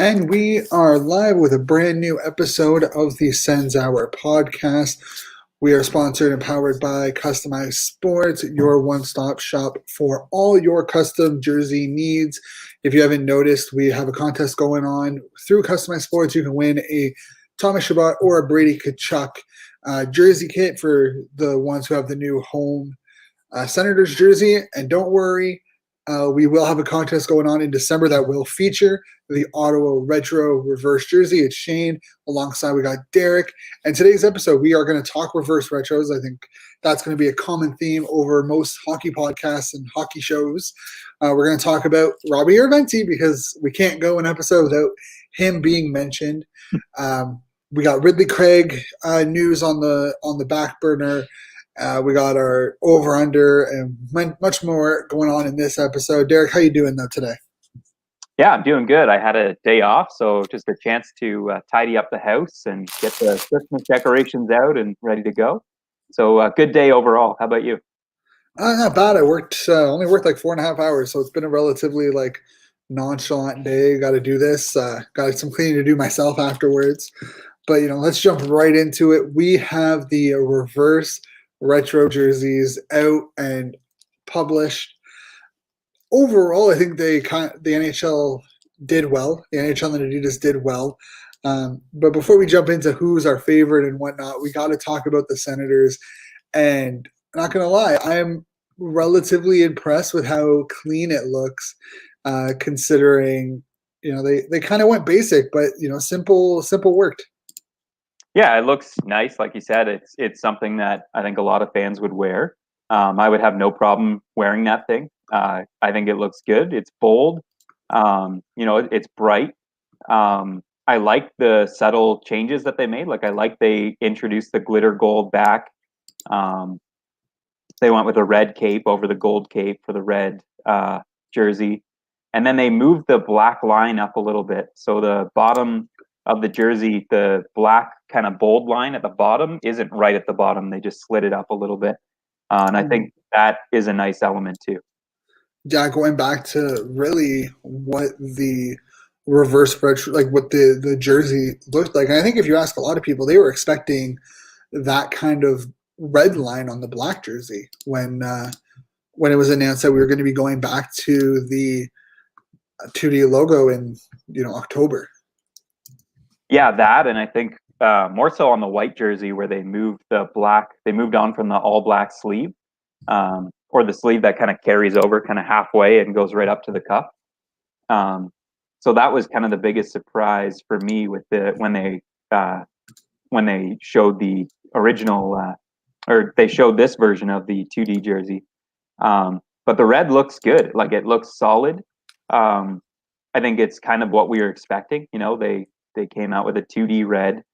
And we are live with a brand new episode of the Sens Hour podcast. We are sponsored and powered by Customized Sports, your one stop shop for all your custom jersey needs. If you haven't noticed, we have a contest going on through Customized Sports. You can win a Thomas Chabot or a Brady Tkachuk jersey kit for the ones who have the new home Senators jersey. And don't worry, we will have a contest going on in December that will feature the Ottawa Retro Reverse Jersey. It's Shane. Alongside, we got Derek. And today's episode, we are going to talk reverse retros. I think that's going to be a common theme over most hockey podcasts and hockey shows. We're going to talk about Robbie Irventi because we can't go an episode without him being mentioned. We got Ridley Craig news on the back burner. We got our over-under and much more going on in this episode. Derek, how you doing though today? Yeah, I'm doing good. I had a day off, so just a chance to tidy up the house and get the Christmas decorations out and ready to go. So good day overall. How about you? Not bad. I only worked like 4.5 hours, so it's been a relatively nonchalant day. Got to do this. Got some cleaning to do myself afterwards. But let's jump right into it. We have the reverse retro jerseys out and published. Overall, I think the NHL did well. The NHL and Adidas did well. But before we jump into who's our favorite and whatnot, we got to talk about the Senators. And not going to lie, I am relatively impressed with how clean it looks, considering they kind of went basic, but simple worked. Yeah, it looks nice. Like you said, it's something that I think a lot of fans would wear. I would have no problem wearing that thing. I think it looks good. It's bold. It's bright. I like the subtle changes that they made. I like they introduced the glitter gold back. They went with a red cape over the gold cape for the red jersey. And then they moved the black line up a little bit. So the bottom of the jersey, the black kind of bold line at the bottom isn't right at the bottom. They just slid it up a little bit. And I think that is a nice element too. Yeah, going back to really what the reverse retro, what the jersey looked like. And I think if you ask a lot of people, they were expecting that kind of red line on the black jersey when it was announced that we were going to be going back to the 2D logo in October. Yeah, that, and I think more so on the white jersey where they moved on from the all black sleeve, or the sleeve that kind of carries over kind of halfway and goes right up to the cuff. So that was kind of the biggest surprise for me with when they showed the original, or they showed this version of the 2D jersey. But the red looks good. It looks solid. I think it's kind of what we were expecting. They came out with a 2D red.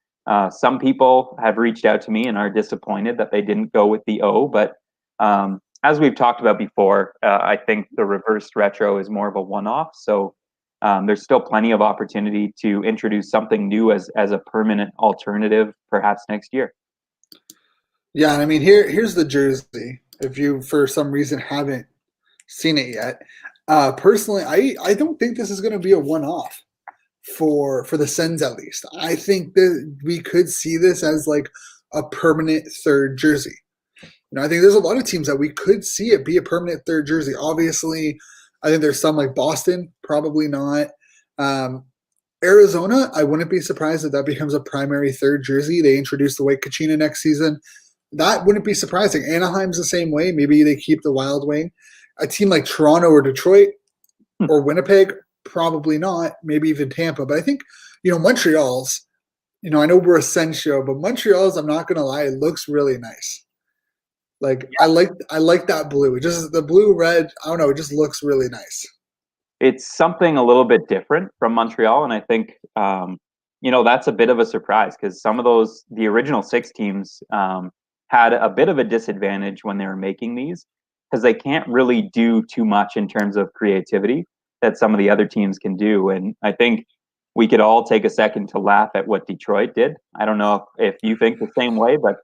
Some people have reached out to me and are disappointed that they didn't go with the O, but as we've talked about before, I think the reverse retro is more of a one-off. So there's still plenty of opportunity to introduce something new as a permanent alternative, perhaps next year. Yeah, and I mean, here's the jersey. If you, for some reason, haven't seen it yet, personally, I don't think this is going to be a one-off for the Sens, at least. I think that we could see this as a permanent third jersey. I think there's a lot of teams that we could see it be a permanent third jersey. Obviously, I think there's some like Boston, probably not. Arizona, I wouldn't be surprised if that becomes a primary third jersey. They introduce the white Kachina next season. That wouldn't be surprising. Anaheim's the same way. Maybe they keep the Wild Wing. A team like Toronto or Detroit or Winnipeg, probably not. Maybe even Tampa. But I think, Montreal's, I know we're a Sens show, but Montreal's, I'm not going to lie, it looks really nice. I like that blue. It just the blue red. I don't know. It just looks really nice. It's something a little bit different from Montreal, and I think that's a bit of a surprise because some of the original 6 teams had a bit of a disadvantage when they were making these because they can't really do too much in terms of creativity that some of the other teams can do. And I think we could all take a second to laugh at what Detroit did. I don't know if you think the same way, but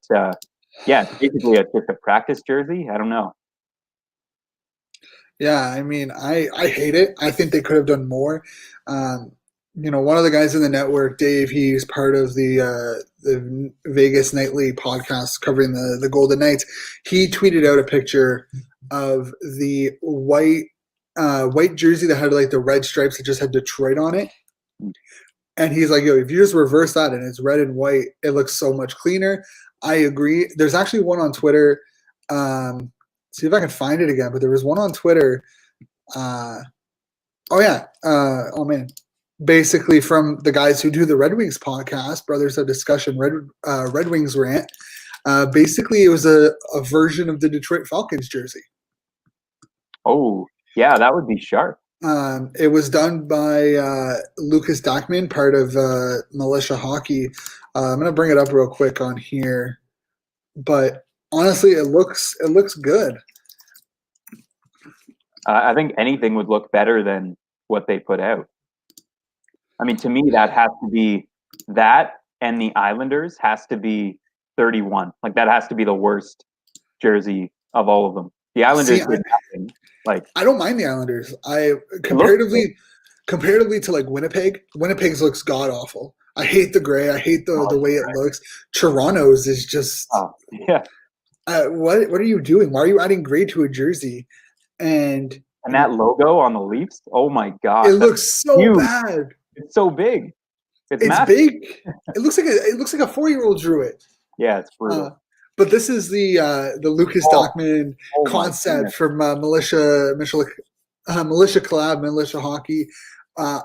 yeah, it's basically just a practice jersey. I don't know. Yeah, I mean, I hate it. I think they could have done more. one of the guys in the network, Dave, he's part of the Vegas Nightly podcast covering the Golden Knights. He tweeted out a picture of the white jersey that had like the red stripes that just had Detroit on it. And he's like, yo, if you just reverse that and it's red and white, it looks so much cleaner. I agree. There's actually one on Twitter. See if I can find it again, but there was one on Twitter. Oh man. Basically from the guys who do the Red Wings podcast, Brothers of Discussion, Red Wings Rant. Basically, it was a version of the Detroit Falcons jersey. Oh, yeah, that would be sharp. It was done by Lucas Dachman, part of Militia Hockey. I'm gonna bring it up real quick on here, but honestly, it looks good. I think anything would look better than what they put out. I mean, to me, that has to be that, and the Islanders has to be 31. Like that has to be the worst jersey of all of them. The Islanders did nothing. Like I don't mind the Islanders. I comparatively to like Winnipeg's looks god awful. I hate the gray. I hate the way it looks. Toronto's is just yeah. What are you doing? Why are you adding gray to a jersey? And that logo on the Leafs. Oh my god! It looks so huge. Bad. It's so big. It's big. It looks like a 4-year-old drew it. Yeah, it's brutal. But this is the Lucas Dachman concept from Militia Collab, Militia Hockey.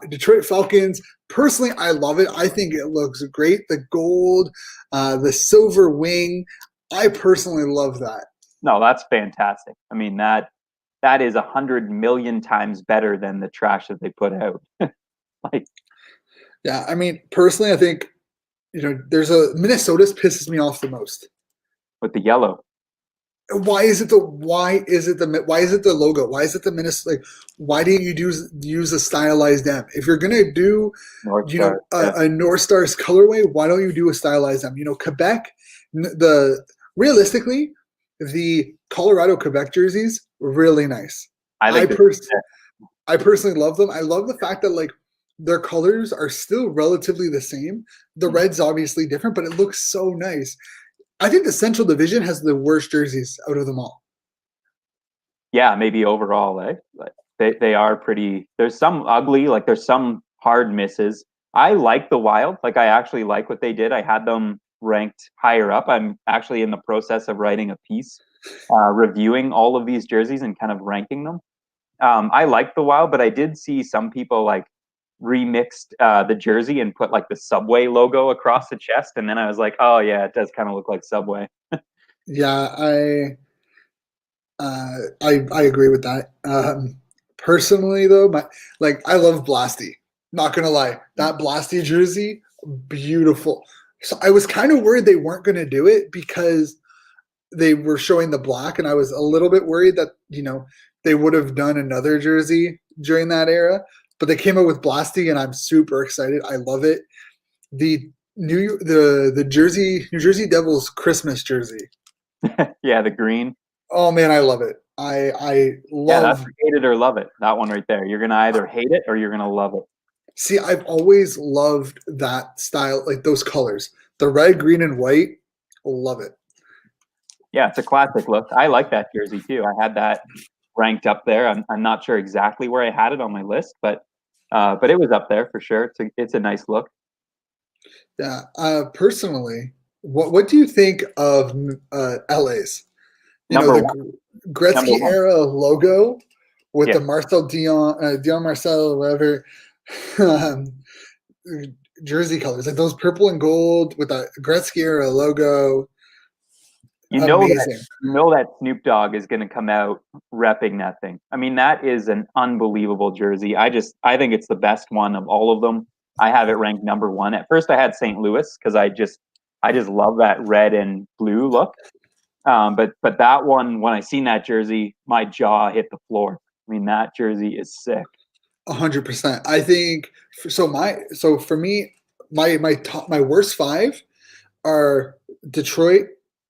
Detroit Falcons. Personally, I love it. I think it looks great. The gold, the silver wing. I personally love that. No, that's fantastic. I mean, that is 100 million times better than the trash that they put out. Yeah, I mean, personally, I think, there's Minnesota's pisses me off the most. With the yellow. Why is it the logo? Why is it the Minnesota? Like, why didn't you use a stylized M? If you're gonna do a North Star's colorway, why don't you do a stylized M? Quebec, realistically, the Colorado Quebec jerseys really nice. I personally love them. I love the fact that like their colors are still relatively the same. The red's obviously different, but it looks so nice. I think the Central Division has the worst jerseys out of them all. Yeah, maybe overall, eh? Like they are pretty. There's some ugly, like there's some hard misses. I like the Wild. Like I actually like what they did. I had them ranked higher up. I'm actually in the process of writing a piece, reviewing all of these jerseys and kind of ranking them. I like the Wild, but I did see some people like remixed the jersey and put like the Subway logo across the chest, and then I was like, oh yeah, it does kind of look like Subway. Yeah, I agree with that. Personally though, I love Blasty. Not gonna lie, that Blasty jersey, beautiful. So I was kind of worried they weren't gonna do it because they were showing the black, and I was a little bit worried that they would have done another jersey during that era. But they came out with Blasty, and I'm super excited. I love it. The New Jersey Devils Christmas jersey. Yeah, the green. Oh man, I love it. I love. Yeah, that's hate it or love it. That one right there. You're gonna either hate it or you're gonna love it. See, I've always loved that style, like those colors, the red, green, and white. Love it. Yeah, it's a classic look. I like that jersey too. I had that ranked up there. I'm not sure exactly where I had it on my list, but it was up there for sure. It's a nice look. Yeah. Personally, what do you think of LA's? The Gretzky era logo with the Marcel Dion Marcel, whatever, jersey colors, like those purple and gold with the Gretzky era logo. You know that Snoop Dogg is going to come out repping that thing. I mean, that is an unbelievable jersey. I think it's the best one of all of them. I have it ranked number 1. At first, I had St. Louis because I just love that red and blue look. But that one, when I seen that jersey, my jaw hit the floor. I mean, that jersey is sick. 100%. I think so. For me, my worst 5 are Detroit,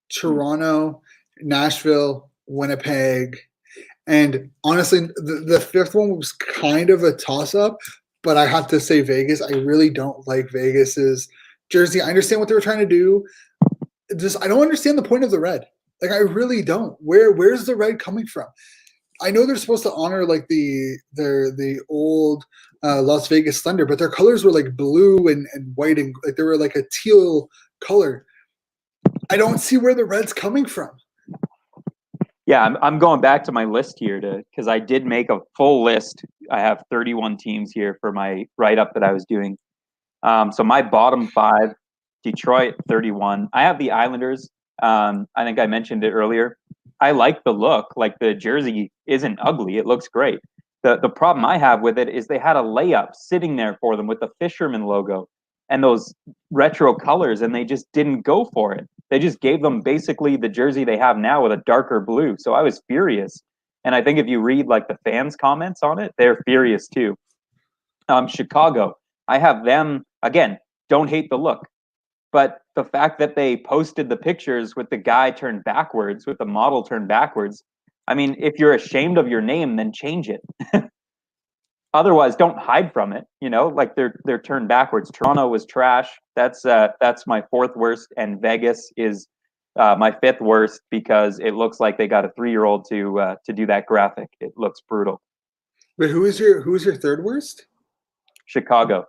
Toronto, Nashville, Winnipeg, and honestly, the 5th one was kind of a toss-up, but I have to say Vegas. I really don't like Vegas's jersey. I understand what they were trying to do. Just I don't understand the point of the red. Like I really don't. Where's the red coming from? I know they're supposed to honor like the old Las Vegas Thunder, but their colors were like blue and white and like they were like a teal color. I don't see where the red's coming from. Yeah, I'm going back to my list here because I did make a full list. I have 31 teams here for my write up that I was doing. So my bottom 5, Detroit 31. I have the Islanders. I think I mentioned it earlier. I like the look. Like the jersey isn't ugly. It looks great. The problem I have with it is they had a layup sitting there for them with the Fisherman logo and those retro colors, and they just didn't go for it. They just gave them basically the jersey they have now with a darker blue. So I was furious. And I think if you read like the fans' comments on it, they're furious too. Chicago, I have them again. Don't hate the look, but the fact that they posted the pictures with the guy turned backwards, with the model turned backwards. I mean, if you're ashamed of your name, then change it. Otherwise, don't hide from it. You know, like they're turned backwards. Toronto was trash. That's my 4th worst, and Vegas is my 5th worst because it looks like they got a 3-year-old to do that graphic. It looks brutal. But who's your 3rd worst? Chicago.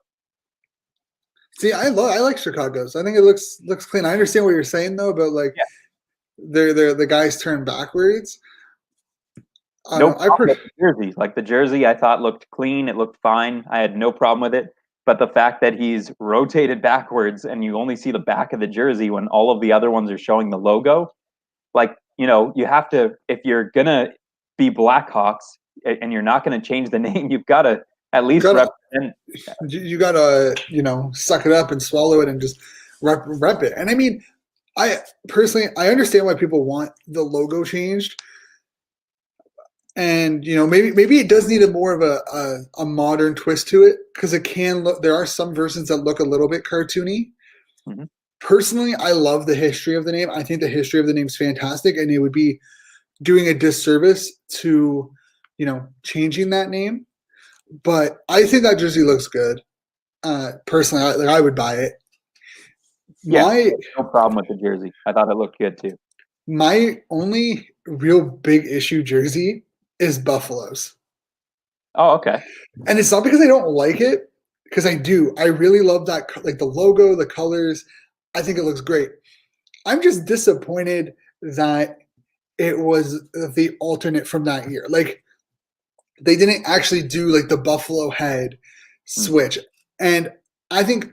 See, I like Chicago's. I think it looks clean. I understand what you're saying though, but like they're the guys turn backwards. No problem with the jersey. Like the jersey, I thought looked clean. It looked fine. I had no problem with it. But the fact that he's rotated backwards and you only see the back of the jersey when all of the other ones are showing the logo, like, you know, you have to, if you're going to be Blackhawks and you're not going to change the name, you've got to at least represent. You got to, you know, suck it up and swallow it and just rep it. And I mean, I personally, I understand why people want the logo changed. And you know, maybe it does need a more of a modern twist to it because it can look. There are some versions that look a little bit cartoony. Mm-hmm. Personally, I love the history of the name. I think the history of the name is fantastic, and it would be doing a disservice to, you know, changing that name. But I think that jersey looks good. Personally, I would buy it. Yeah, no problem with the jersey. I thought it looked good too. My only real big issue jersey is Buffalo's. Oh, okay. And it's not because I don't like it, because I do. I really love that, like the logo, the colors. I think it looks great. I'm just disappointed that it was the alternate from that year. Like they didn't actually do like the Buffalo head switch. And I think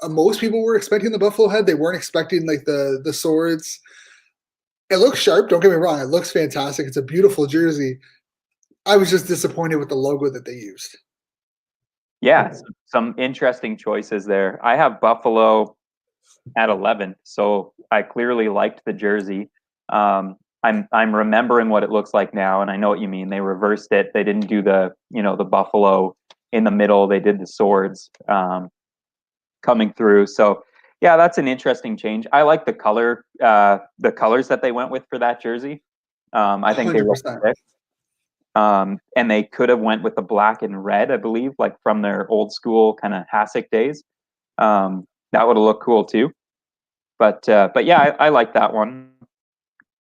most people were expecting the Buffalo head. They weren't expecting like the swords. It looks sharp. Don't get me wrong. It looks fantastic. It's a beautiful jersey. I was just disappointed with the logo that they used. Yeah, some interesting choices there. I have Buffalo at 11, so I clearly liked the jersey. I'm remembering what it looks like now, and I know what you mean. They reversed it. They didn't do the Buffalo in the middle. They did the swords coming through. So yeah, that's an interesting change. I like the colors that they went with for that jersey. I think 100%. They look sick. And they could have went with the black and red, I believe, like from their old school kind of Hasek days. That would have looked cool too. But yeah, I like that one.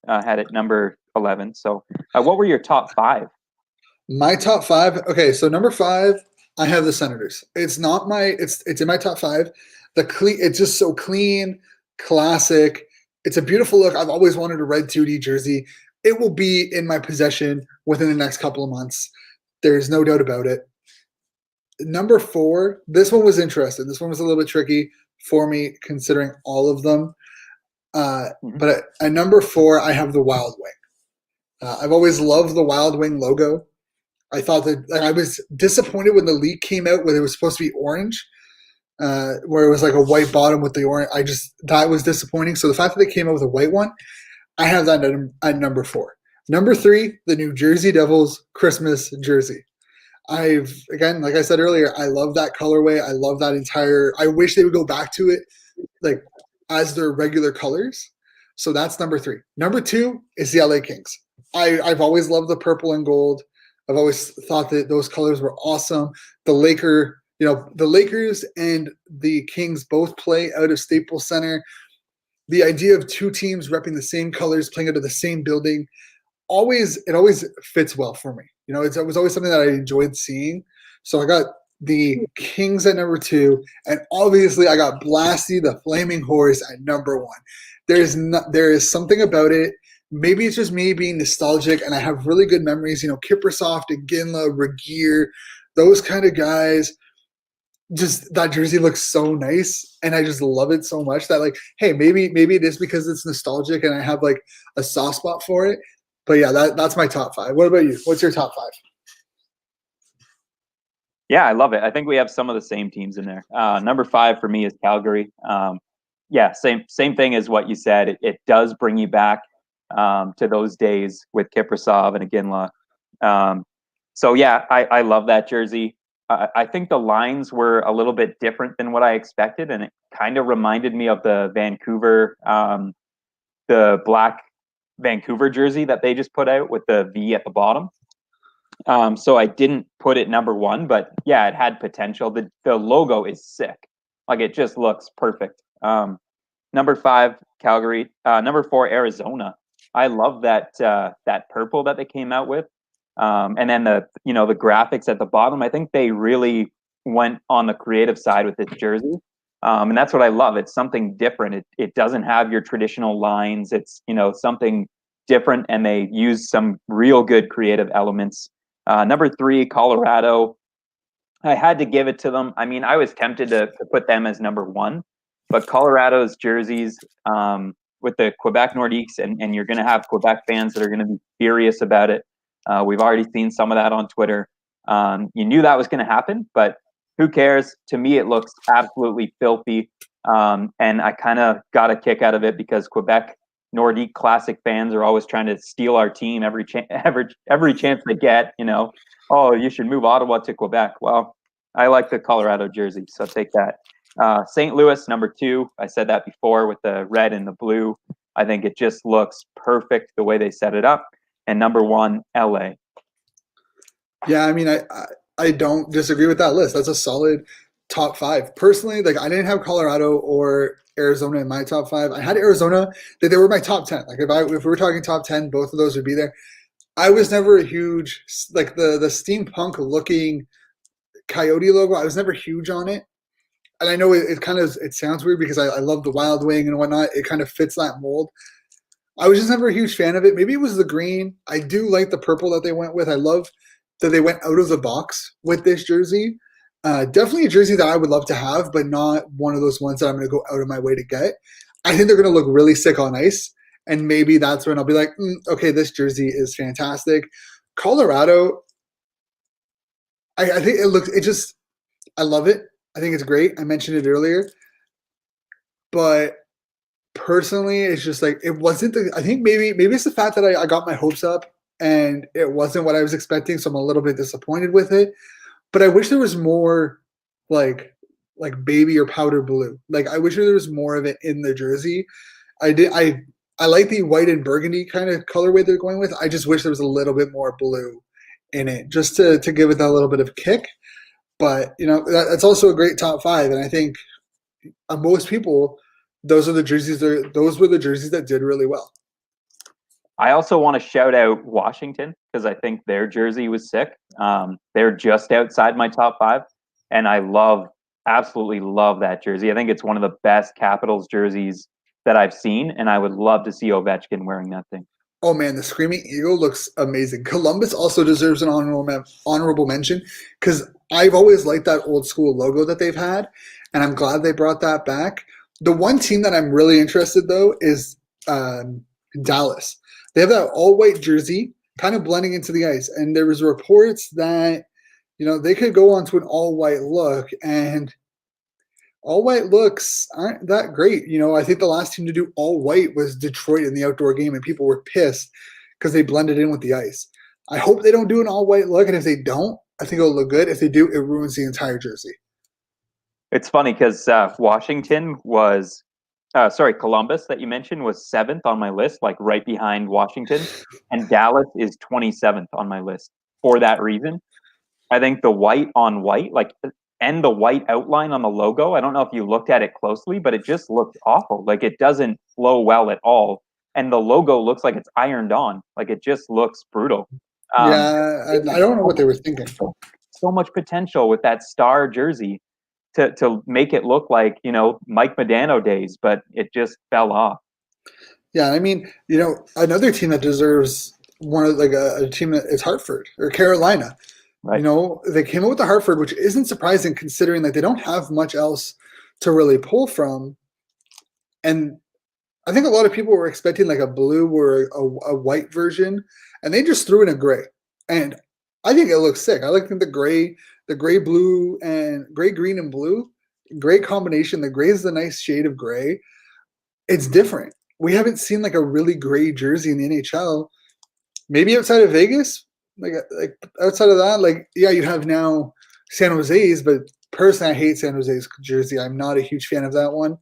Had it number 11. So what were your top 5? My top 5. Okay, so number 5, I have the Senators. It's not it's in my top 5. It's just so clean, classic. It's a beautiful look. I've always wanted a red 2D jersey. It will be in my possession within the next couple of months. There's no doubt about it. Number 4, this one was interesting. This one was a little bit tricky for me considering all of them. But at number 4, I have the Wild Wing. I've always loved the Wild Wing logo. I thought that I was disappointed when the leak came out when it was supposed to be orange, where it was like a white bottom with the orange. That was disappointing. So the fact that they came out with a white one, I have that at number 4. Number 3, the New Jersey Devils Christmas jersey. Again, like I said earlier, I love that colorway. I love that entire. I wish they would go back to it, like as their regular colors. So that's number 3. Number 2 is the LA Kings. I've always loved the purple and gold. I've always thought that those colors were awesome. The Laker, the Lakers and the Kings both play out of Staples Center. The idea of two teams repping the same colors, playing out of the same building, always fits well for me. It was always something that I enjoyed seeing. So I got the Kings at number 2, and obviously I got Blasty the Flaming Horse at number 1. There is something about it. Maybe it's just me being nostalgic, and I have really good memories. Kiprusoff, Iginla, Regeer, those kind of guys. Just that jersey looks so nice, and I just love it so much that, like, hey, maybe it is because it's nostalgic and I have like a soft spot for it. But yeah, that's my top 5. What about you? What's your top 5? Yeah, I love it. I think we have some of the same teams in there. Number 5 for me is Calgary. Yeah, same thing as what you said. It does bring you back to those days with Kiprusoff and Iginla. So yeah, I love that jersey. I think the lines were a little bit different than what I expected, and it kind of reminded me of the Vancouver, the black Vancouver jersey that they just put out with the V at the bottom. So I didn't put it number 1, but yeah, it had potential. The logo is sick. Like, it just looks perfect. Number 5, Calgary. Number 4, Arizona. I love that purple that they came out with. And then the graphics at the bottom. I think they really went on the creative side with this jersey. And that's what I love. It's something different. It doesn't have your traditional lines. It's, something different, and they use some real good creative elements. Number 3, Colorado. I had to give it to them. I mean, I was tempted to put them as number 1, but Colorado's jerseys, with the Quebec Nordiques, and you're going to have Quebec fans that are going to be furious about it. We've already seen some of that on Twitter. You knew that was going to happen, but who cares? To me, it looks absolutely filthy. And I kind of got a kick out of it because Quebec Nordique Classic fans are always trying to steal our team every chance they get. Oh, you should move Ottawa to Quebec. Well, I like the Colorado jersey, so take that. St. Louis, number 2. I said that before with the red and the blue. I think it just looks perfect the way they set it up. And number 1, LA. Yeah, I mean, I don't disagree with that list. That's a solid top 5. Personally, like, I didn't have Colorado or Arizona in my top 5. I had Arizona. They were my top 10. Like, if we were talking top 10, both of those would be there. I was never a huge, like, the steampunk looking Coyote logo. I was never huge on it. And I know it sounds weird because I love the Wild Wing and whatnot. It kind of fits that mold. I was just never a huge fan of it. Maybe it was the green. I do like the purple that they went with. I love that they went out of the box with this jersey. Definitely a jersey that I would love to have, but not one of those ones that I'm going to go out of my way to get. I think they're going to look really sick on ice, and maybe that's when I'll be like, okay, this jersey is fantastic. Colorado, I think I love it. I think it's great. I mentioned it earlier, but personally, it's just like, it wasn't I think maybe it's the fact that I got my hopes up and it wasn't what I was expecting, so I'm a little bit disappointed with it. But I wish there was more, like baby or powder blue. Like, I wish there was more of it in the jersey. I like the white and burgundy kind of colorway they're going with. I just wish there was a little bit more blue in it, just to give it that little bit of kick. But that's also a great top 5, and I think most people, those were the jerseys that did really well. I also want to shout out Washington because I think their jersey was sick. They're just outside my top 5, and I absolutely love that jersey. I think it's one of the best Capitals jerseys that I've seen, and I would love to see Ovechkin wearing that thing. Oh man, the Screaming Eagle looks amazing. Columbus also deserves an honorable mention because I've always liked that old school logo that they've had, and I'm glad they brought that back. The one team that I'm really interested though is Dallas. They have that all white jersey, kind of blending into the ice, and there was reports that they could go onto an all white look, and all white looks aren't that great. I think the last team to do all white was Detroit in the outdoor game, and people were pissed because they blended in with the ice. I hope they don't do an all white look, and if they don't, I think it'll look good. If they do, it ruins the entire jersey. It's funny because Columbus that you mentioned was 7th on my list, like right behind Washington, and Dallas is 27th on my list for that reason. I think the white on white, like and the white outline on the logo. I don't know if you looked at it closely, but it just looked awful. Like it doesn't flow well at all. And the logo looks like it's ironed on. Like it just looks brutal. Yeah, I don't know what they were thinking. So much potential with that star jersey to make it look like, Mike Modano days, but it just fell off. Yeah, I mean, another team that deserves one of like a team that is Hartford or Carolina. Right. They came up with the Hartford, which isn't surprising considering that they don't have much else to really pull from. And I think a lot of people were expecting like a blue or a white version, and they just threw in a gray. And I think it looks sick. I like the gray, blue, and gray, green, and blue. Great combination. The gray is the nice shade of gray. It's different. We haven't seen like a really gray jersey in the NHL. Maybe outside of Vegas, like outside of that, like yeah, you have now San Jose's, but personally, I hate San Jose's jersey. I'm not a huge fan of that one.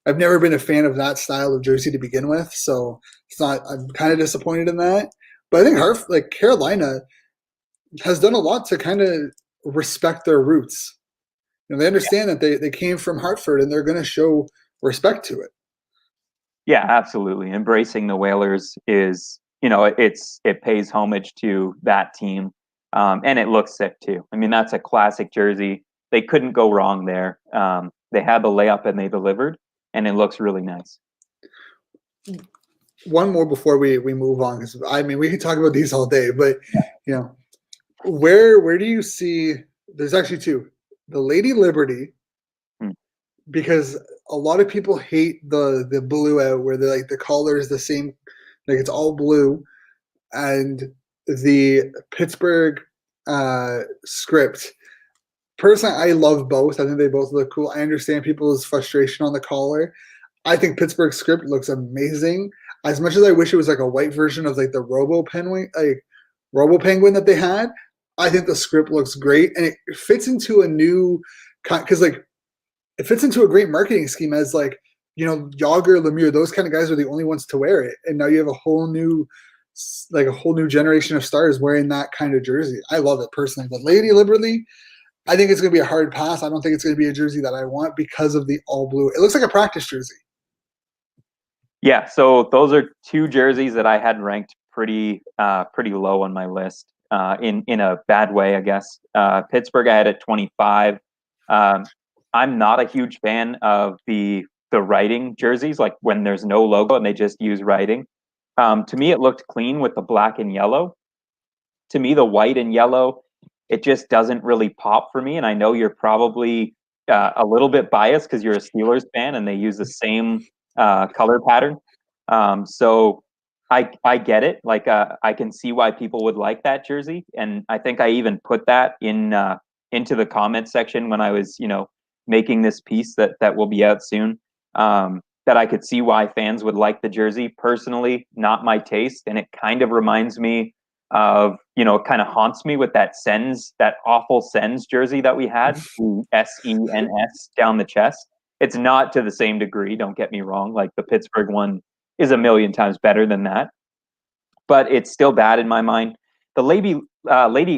I've never been a fan of that style of jersey to begin with, so it's not. I'm kind of disappointed in that. But I think Carolina has done a lot to kind of respect their roots. They understand that they came from Hartford and they're going to show respect to it. Yeah, absolutely. Embracing the Whalers is, it pays homage to that team, and it looks sick too. I mean, that's a classic jersey. They couldn't go wrong there. They had the layup and they delivered, and it looks really nice. One more before we move on, because I mean we could talk about these all day, but where do you see? There's actually two. The Lady Liberty, because a lot of people hate the blue out where they're like the color is the same, like it's all blue, and the Pittsburgh script. Personally, I love both. I think they both look cool. I understand people's frustration on the collar. I think Pittsburgh script looks amazing. As much as I wish it was like a white version of like the Robo Penguin that they had, I think the script looks great and it fits into a new because like it fits into a great marketing scheme as like Yager, Lemieux, those kind of guys are the only ones to wear it, and now you have a whole new generation of stars wearing that kind of jersey. I love it personally, but Lady Liberty, I think it's going to be a hard pass. I don't think it's going to be a jersey that I want because of the all blue. It looks like a practice jersey. Yeah, so those are two jerseys that I had ranked pretty low on my list in a bad way, I guess. Pittsburgh I had at 25. I'm not a huge fan of the writing jerseys, like when there's no logo and they just use writing. To me, it looked clean with the black and yellow. To me, the white and yellow, it just doesn't really pop for me. And I know you're probably a little bit biased because you're a Steelers fan and they use the same color pattern. So I get it. Like I can see why people would like that jersey. And I think I even put that into the comment section when I was, making this piece that will be out soon. That I could see why fans would like the jersey. Personally, not my taste. And it kind of reminds me of, it kind of haunts me with that awful Sens jersey that we had, SENS down the chest. It's not to the same degree, don't get me wrong. Like the Pittsburgh one is a million times better than that. But it's still bad in my mind. The Lady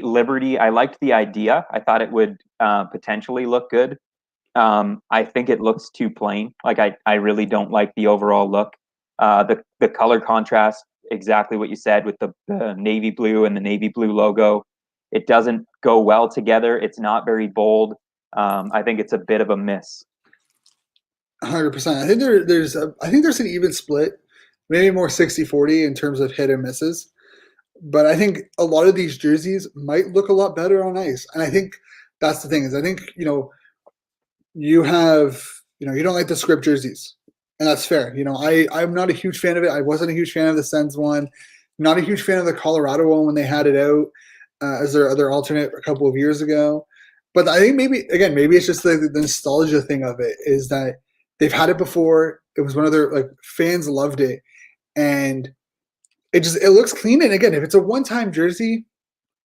Liberty, I liked the idea. I thought it would potentially look good. I think it looks too plain. Like I really don't like the overall look. The color contrast, exactly what you said with the navy blue and the navy blue logo. It doesn't go well together. It's not very bold. I think it's a bit of a miss. 100%. I think there's an even split, maybe more 60-40 in terms of hit and misses. But I think a lot of these jerseys might look a lot better on ice. And I think that's the thing is I think, you have, you don't like the script jerseys. And that's fair. I'm not a huge fan of it. I wasn't a huge fan of the Sens one. Not a huge fan of the Colorado one when they had it out as their other alternate a couple of years ago. But I think maybe it's just the nostalgia thing of it is that they've had it before. It was one of their fans loved it, and it looks clean. And again, if it's a one-time jersey,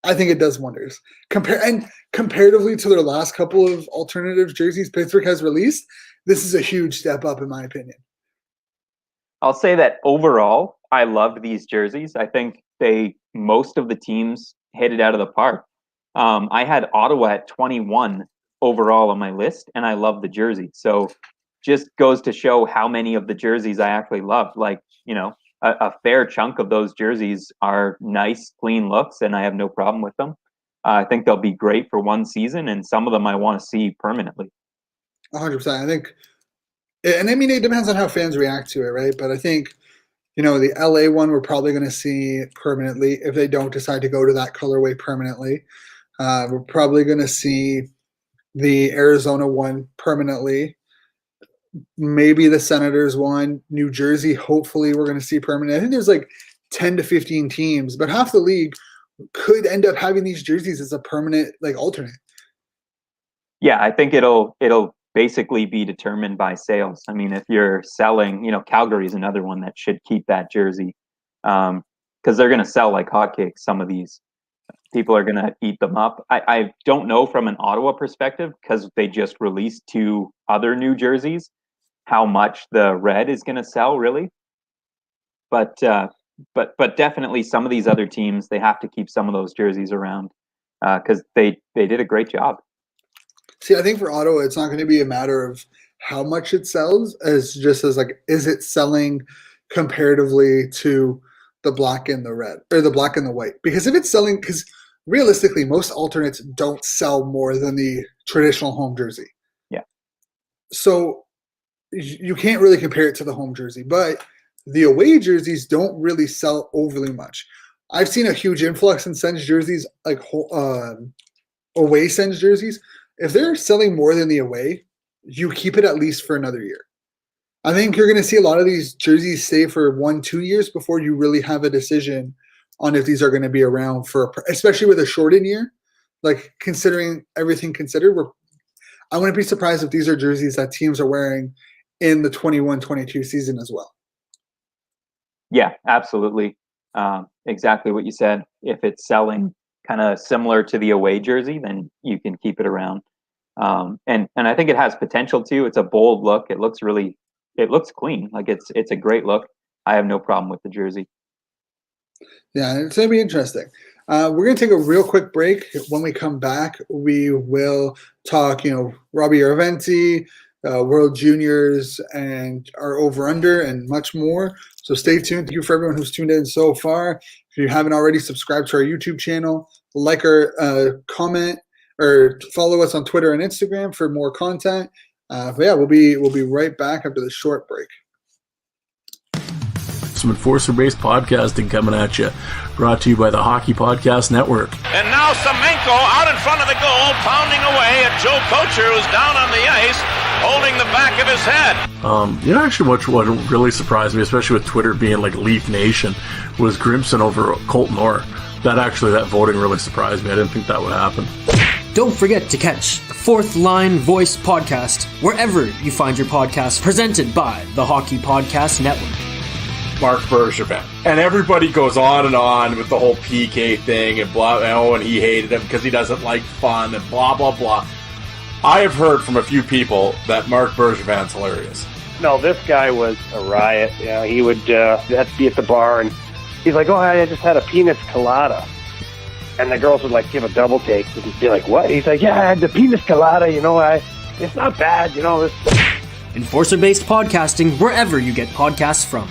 I think it does wonders. Comparatively to their last couple of alternative jerseys Pittsburgh has released, this is a huge step up in my opinion. I'll say that overall, I loved these jerseys. I think most of the teams hit it out of the park. I had Ottawa at 21 overall on my list, and I love the jersey. So just goes to show how many of the jerseys I actually love. Like, a fair chunk of those jerseys are nice, clean looks, and I have no problem with them. I think they'll be great for one season, and some of them I want to see permanently. 100%. I think, and I mean, it depends on how fans react to it, right? But I think, the LA one we're probably going to see permanently if they don't decide to go to that colorway permanently. We're probably going to see the Arizona one permanently. Maybe the Senators one. New Jersey, hopefully we're going to see permanent. I think there's like 10 to 15 teams, but half the league could end up having these jerseys as a permanent alternate. Yeah, I think it'll basically be determined by sales. I mean, if you're selling, Calgary is another one that should keep that jersey, because they're going to sell like hotcakes. Some of these people are going to eat them up. I don't know from an Ottawa perspective, because they just released 2 other new jerseys, how much the red is going to sell really. But definitely some of these other teams, they have to keep some of those jerseys around, because they did a great job. See, I think for Ottawa, it's not going to be a matter of how much it sells, as is it selling comparatively to the black and the red, or the black and the white? Because if it's selling, because realistically, most alternates don't sell more than the traditional home jersey. Yeah. So you can't really compare it to the home jersey, but the away jerseys don't really sell overly much. I've seen a huge influx in Sens jerseys, like away Sens jerseys. If they're selling more than the away, you keep it at least for another year. I think you're going to see a lot of these jerseys stay for 1-2 years before you really have a decision on if these are going to be around especially with a shortened year. Like, considering everything considered, I wouldn't be surprised if these are jerseys that teams are wearing in the 21-22 season as well. Yeah, absolutely. Exactly what you said. If it's selling kind of similar to the away jersey, then you can keep it around. And I think it has potential too. It's a bold look. It looks clean. Like, it's a great look. I have no problem with the jersey. Yeah, it's going to be interesting. We're going to take a real quick break. When we come back, we will talk, Robbie Arventi, World Juniors, and our over-under, and much more. So stay tuned. Thank you for everyone who's tuned in so far. If you haven't already, subscribe to our YouTube channel, like our comment, or follow us on Twitter and Instagram for more content. But yeah, we'll be right back after the short break. Some Enforcer-based podcasting coming at you. Brought to you by the Hockey Podcast Network. And now Semenko out in front of the goal, pounding away at Joe Kocher, who's down on the ice, holding the back of his head. Actually, what really surprised me, especially with Twitter being like Leaf Nation, was Grimson over Colton Orr. That voting really surprised me. I didn't think that would happen. Don't forget to catch the Fourth Line Voice podcast wherever you find your podcasts, presented by the Hockey Podcast Network. Marc Bergevin. And everybody goes on and on with the whole PK thing and blah, and he hated him because he doesn't like fun and blah, blah, blah. I have heard from a few people that Marc Bergevin's hilarious. No, this guy was a riot. Yeah, he would have to be at the bar, and he's like, "Oh, I just had a penis colada," and the girls would give a double take and be like, "What?" He's like, "Yeah, I had the penis colada. It's not bad. Enforcer-based podcasting wherever you get podcasts from.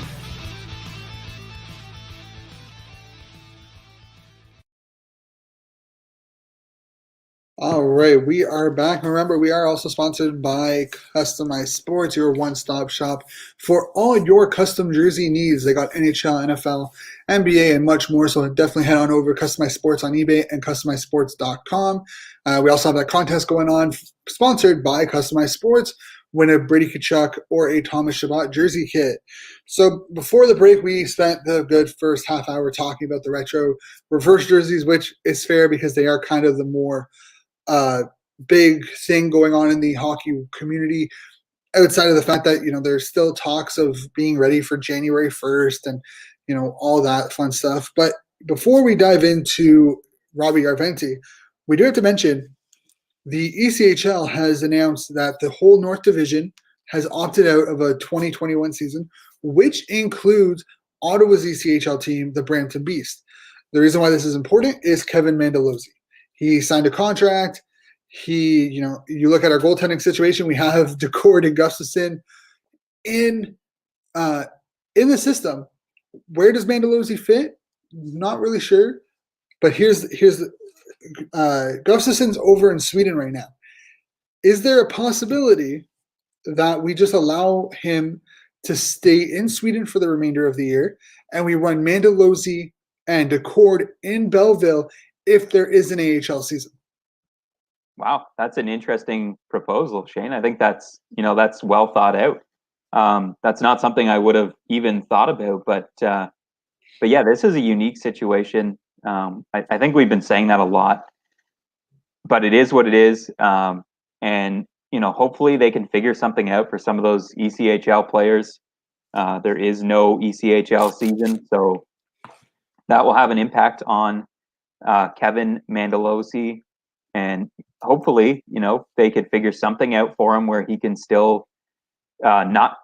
All right, we are back. Remember, we are also sponsored by Customized Sports, your one-stop shop for all your custom jersey needs. They got NHL, NFL, NBA, and much more, so definitely head on over to Customized Sports on eBay and CustomizedSports.com. We also have that contest going on, sponsored by Customized Sports. Win a Brady Tkachuk or a Thomas Chabot jersey kit. So before the break, we spent the good first half hour talking about the retro reverse jerseys, which is fair because they are kind of the more big thing going on in the hockey community, outside of the fact that there's still talks of being ready for January 1st and all that fun stuff. But before we dive into Robbie Arventi, we do have to mention the ECHL has announced that the whole North Division has opted out of a 2021 season, which includes Ottawa's ECHL team, the Brampton Beast. The reason why this is important is Kevin Mandolozzi. He signed a contract. You look at our goaltending situation. We have Decord and Gustafsson in the system. Where does Mandalozzi fit? Not really sure. But here's Gustafsson's over in Sweden right now. Is there a possibility that we just allow him to stay in Sweden for the remainder of the year, and we run Mandalozzi and Decord in Belleville if there is an AHL season? Wow, that's an interesting proposal, Shane. I think that's well thought out. That's not something I would have even thought about, but yeah, this is a unique situation. I think we've been saying that a lot, but it is what it is. And hopefully they can figure something out for some of those ECHL players. There is no ECHL season, so that will have an impact on Kevin Mandalozzi, and hopefully, they could figure something out for him where he can still not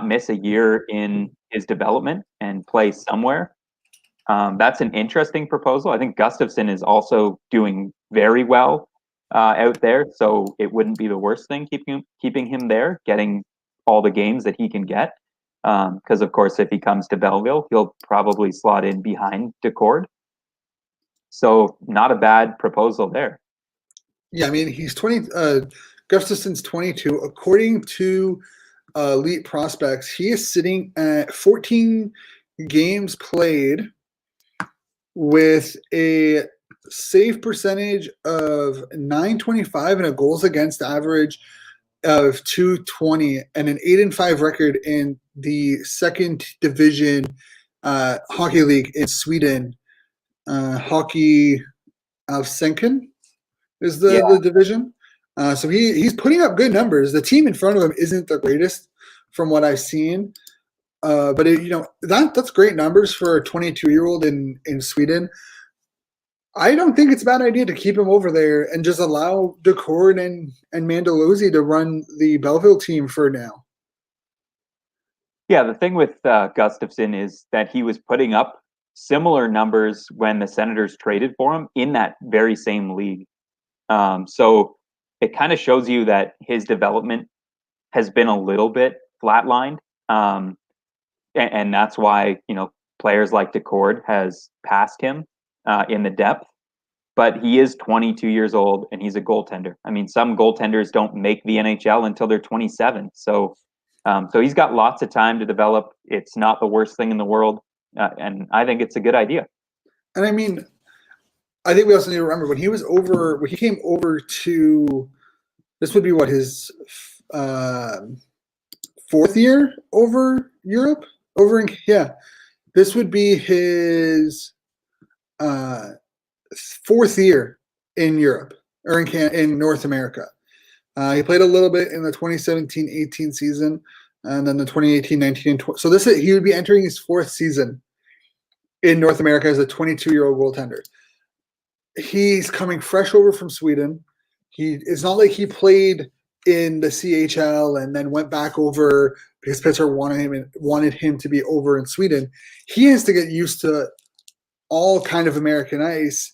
miss a year in his development and play somewhere. That's an interesting proposal. I think Gustafsson is also doing very well out there, so it wouldn't be the worst thing keeping him there, getting all the games that he can get. Because of course, if he comes to Belleville, he'll probably slot in behind Decord. So not a bad proposal there. Yeah, I mean, he's 20. Gustafsson's 22. According to Elite Prospects, he is sitting at 14 games played with a save percentage of .925 and a goals against average of .220 and an 8-5 record in the second division hockey league in Sweden. Hockey Allsvenskan is the division. So he's putting up good numbers. The team in front of him isn't the greatest from what I've seen. But that's great numbers for a 22-year-old in Sweden. I don't think it's a bad idea to keep him over there and just allow Decord and Mandalozzi to run the Belleville team for now. Yeah, the thing with Gustafsson is that he was putting up similar numbers when the Senators traded for him in that very same league. So it kind of shows you that his development has been a little bit flatlined. And that's why, players like Decord has passed him in the depth. But he is 22 years old and he's a goaltender. I mean, some goaltenders don't make the NHL until they're 27. So he's got lots of time to develop. It's not the worst thing in the world. And I think it's a good idea. And I mean, I think we also need to remember when he came over to, this would be what, his fourth year over Europe? This would be his fourth year in Europe or in North America. He played a little bit in the 2017-18 season, and then the 2018-19 and 20. So he would be entering his fourth season in North America as a 22-year-old goaltender. He's coming fresh over from Sweden. It's not like he played in the CHL and then went back over because Pittsburgh wanted him to be over in Sweden. He has to get used to all kind of American ice.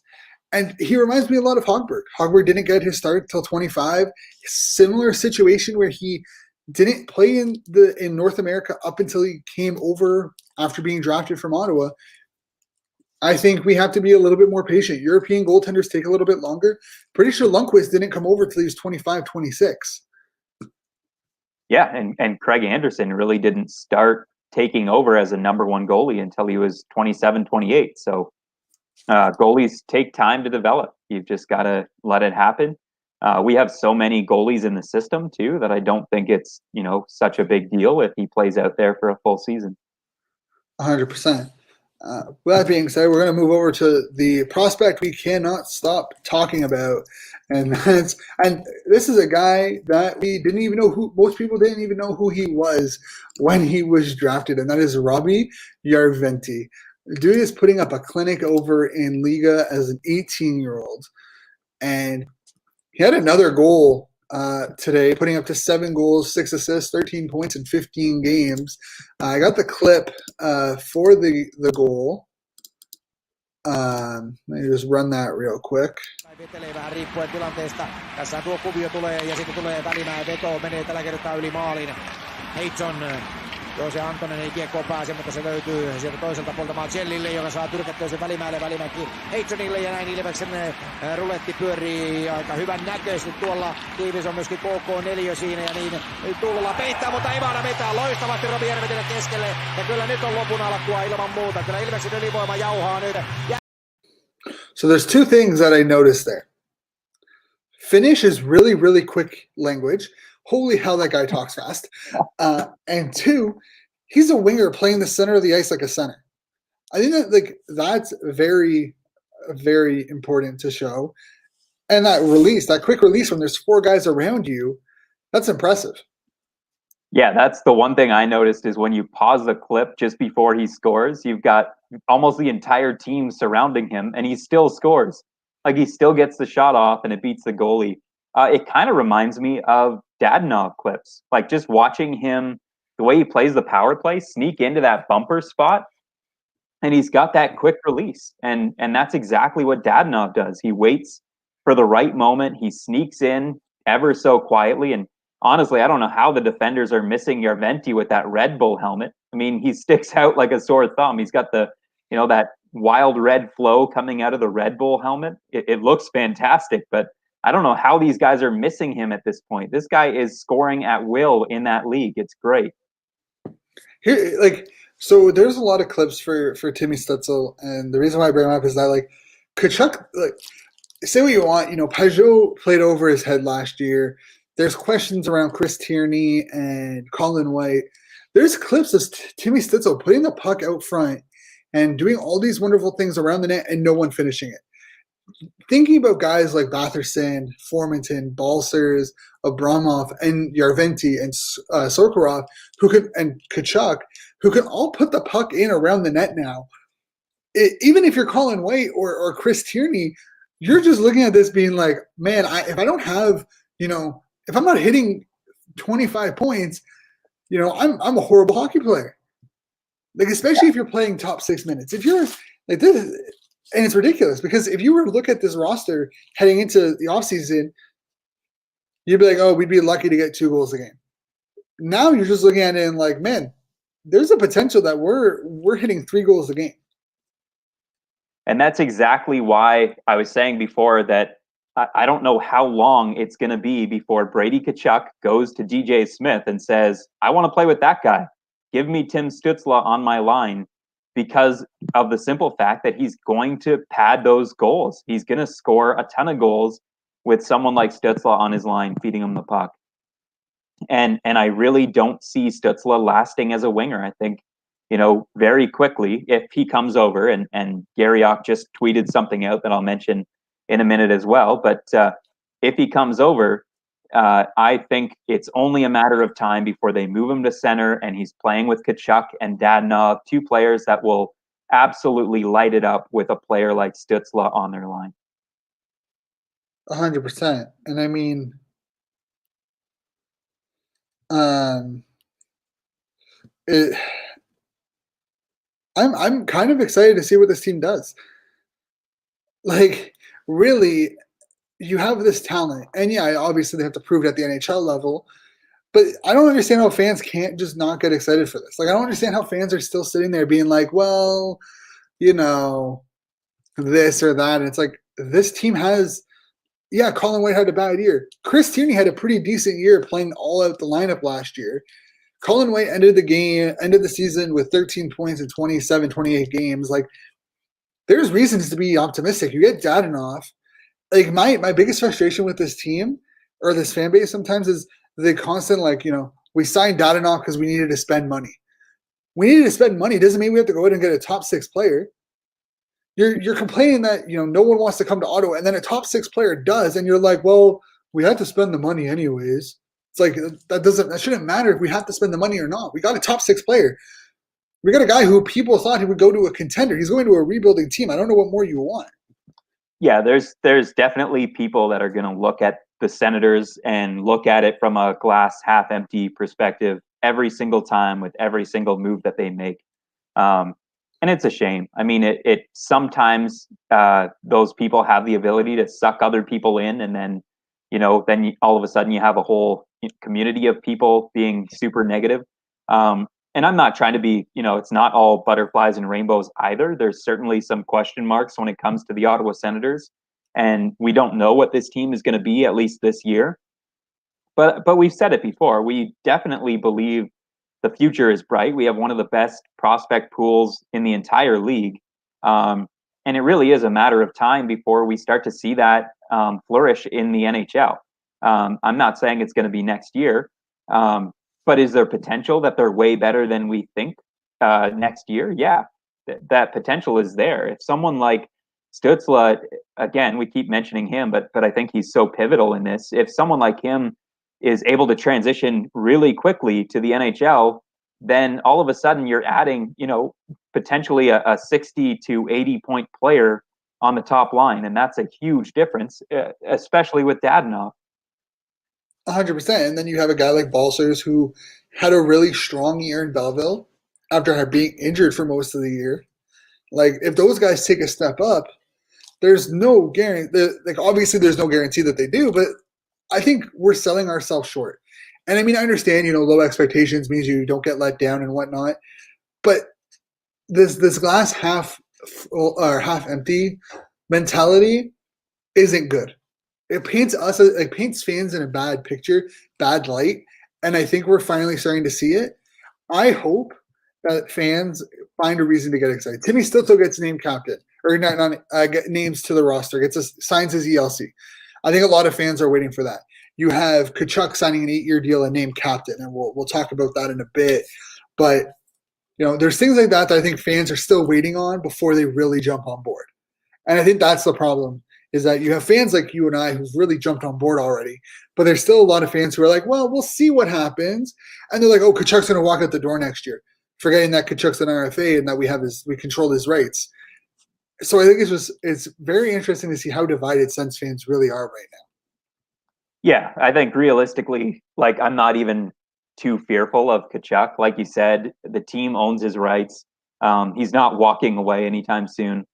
And he reminds me a lot of Hogberg. Hogberg didn't get his start till 25. Similar situation where he didn't play in North America up until he came over after being drafted from Ottawa. I think we have to be a little bit more patient. European goaltenders take a little bit longer. Pretty sure Lundqvist didn't come over till he was 25, 26. Yeah, and Craig Anderson really didn't start taking over as a number one goalie until he was 27, 28. So goalies take time to develop. You've just got to let it happen. We have so many goalies in the system too that I don't think it's such a big deal if he plays out there for a full season. 100%. With that being said, we're going to move over to the prospect we cannot stop talking about, and this is a guy that we didn't even know most people didn't even know who he was when he was drafted, and that is Robbie Järventie. The dude is putting up a clinic over in Liga as an 18-year-old, and he had another goal today, putting up to 7 goals, 6 assists, 13 points in 15 games. I got the clip for the goal. Let me just run that real quick. Vetelee vähän riippuen tilanteesta. Tässä tuo kuvio tulee ja sitten tulee Välimäen veto. Menee tällä kertaa yli maalin. Heitson. Joose Antonen ei kiekkoon pääse, mutta se löytyy sieltä toiselta puolta Marcellille, joka saa tyrkättyä sen Välimäelle. Välimäki Heitsonille ja näin Ilveksen ruletti pyörii aika hyvän näköisesti. Tuolla tiivis on myöskin KK4 siinä ja niin Tuulola peittää, mutta ei vaada mitään. Loistavasti Robi Järvetille keskelle. Ja kyllä nyt on lopun alkua ilman muuta. Kyllä Ilveksen ylivoima jauhaa nyt. So there's two things that I noticed there. Finnish is really, really quick language. Holy hell, that guy talks fast. And two, he's a winger playing the center of the ice like a center. I think that that's very, very important to show. And that release, that quick release when there's four guys around you, that's impressive. Yeah, that's the one thing I noticed is when you pause the clip just before he scores, you've got almost the entire team surrounding him, and he still scores. Like, he still gets the shot off, and it beats the goalie. It kind of reminds me of Dadonov clips, like just watching him, the way he plays the power play, sneak into that bumper spot, and he's got that quick release. And that's exactly what Dadonov does. He waits for the right moment. He sneaks in ever so quietly. And honestly, I don't know how the defenders are missing Järventie with that Red Bull helmet. I mean, he sticks out like a sore thumb. He's got the, that wild red flow coming out of the Red Bull helmet. It looks fantastic, but I don't know how these guys are missing him at this point. This guy is scoring at will in that league. It's great. Here, so there's a lot of clips for Timmy Stützle, and the reason why I bring him up is that Tkachuk, say what you want, Peugeot played over his head last year. There's questions around Chris Tierney and Colin White. There's clips of Timmy Stützle putting the puck out front and doing all these wonderful things around the net and no one finishing it. Thinking about guys like Batherson, Formanton, Balcers, Abramov, and Järventie and Sokurov, and Tkachuk, who can all put the puck in around the net now. Even if you're Colin White or Chris Tierney, you're just looking at this being like, man, if I don't have, if I'm not hitting 25 points, I'm a horrible hockey player. Especially if you're playing top 6 minutes. If you're like this. And it's ridiculous because if you were to look at this roster heading into the offseason, you'd be like, oh, we'd be lucky to get 2 goals a game. Now you're just looking at it and like, man, there's a potential that we're hitting 3 goals a game. And that's exactly why I was saying before that I don't know how long it's going to be before Brady Tkachuk goes to DJ Smith and says, I want to play with that guy. Give me Tim Stützle on my line. Because of the simple fact that he's going to pad those goals. He's going to score a ton of goals with someone like Stützle on his line feeding him the puck. And I really don't see Stützle lasting as a winger. I think, very quickly, if he comes over, and Garriock just tweeted something out that I'll mention in a minute as well, but if he comes over, I think it's only a matter of time before they move him to center and he's playing with Tkachuk and Dadonov, 2 players that will absolutely light it up with a player like Stützle on their line. 100%. And I mean, I'm kind of excited to see what this team does. Really, you have this talent, and yeah, obviously they have to prove it at the NHL level, but I don't understand how fans can't just not get excited for this. I don't understand how fans are still sitting there being like, well, this or that. And it's like, this team has, Colin White had a bad year. Chris Tierney had a pretty decent year playing all out the lineup last year. Colin White ended the season with 13 points in 27, 28 games. There's reasons to be optimistic. You get Dadonov. My biggest frustration with this team or this fan base sometimes is the constant we signed Dadonov because we needed to spend money. We needed to spend money doesn't mean we have to go out and get a top 6 player. You're complaining that no one wants to come to Ottawa, and then a top 6 player does, and you're like, well, we had to spend the money anyways. It's like that shouldn't matter if we have to spend the money or not. We got a top 6 player. We got a guy who people thought he would go to a contender. He's going to a rebuilding team. I don't know what more you want. Yeah, there's definitely people that are going to look at the Senators and look at it from a glass half empty perspective every single time with every single move that they make. And and it's a shame. I mean, it sometimes those people have the ability to suck other people in, and then all of a sudden you have a whole community of people being super negative. And I'm not trying to be, it's not all butterflies and rainbows either. There's certainly some question marks when it comes to the Ottawa Senators, and we don't know what this team is going to be, at least this year. But we've said it before. We definitely believe the future is bright. We have one of the best prospect pools in the entire league. And it really is a matter of time before we start to see that flourish in the NHL. I'm not saying it's going to be next year. But is there potential that they're way better than we think next year? Yeah, that potential is there. If someone like Stützle, again, we keep mentioning him, but I think he's so pivotal in this. If someone like him is able to transition really quickly to the NHL, then all of a sudden you're adding, potentially a 60 to 80 point player on the top line. And that's a huge difference, especially with Dadonov. 100%. And then you have a guy like Balcers who had a really strong year in Belleville after being injured for most of the year. Like, if those guys take a step up, there's no guarantee. Like, obviously, there's no guarantee that they do, but I think we're selling ourselves short. And I mean, I understand, low expectations means you don't get let down and whatnot, but this glass half full or half empty mentality isn't good. It paints fans in a bad picture, bad light, and I think we're finally starting to see it. I hope that fans find a reason to get excited. Timmy Stützle gets named captain, or get names to the roster, signs his ELC. I think a lot of fans are waiting for that. You have Tkachuk signing an 8-year deal and named captain, and we'll talk about that in a bit. But there's things like that I think fans are still waiting on before they really jump on board, and I think that's the problem. Is that you have fans like you and I who've really jumped on board already, but there's still a lot of fans who are like, well, we'll see what happens. And they're like, oh, Tkachuk's going to walk out the door next year, forgetting that Tkachuk's an RFA and that we control his rights. So I think it's very interesting to see how divided Sens fans really are right now. Yeah, I think realistically, I'm not even too fearful of Tkachuk. Like you said, the team owns his rights. He's not walking away anytime soon.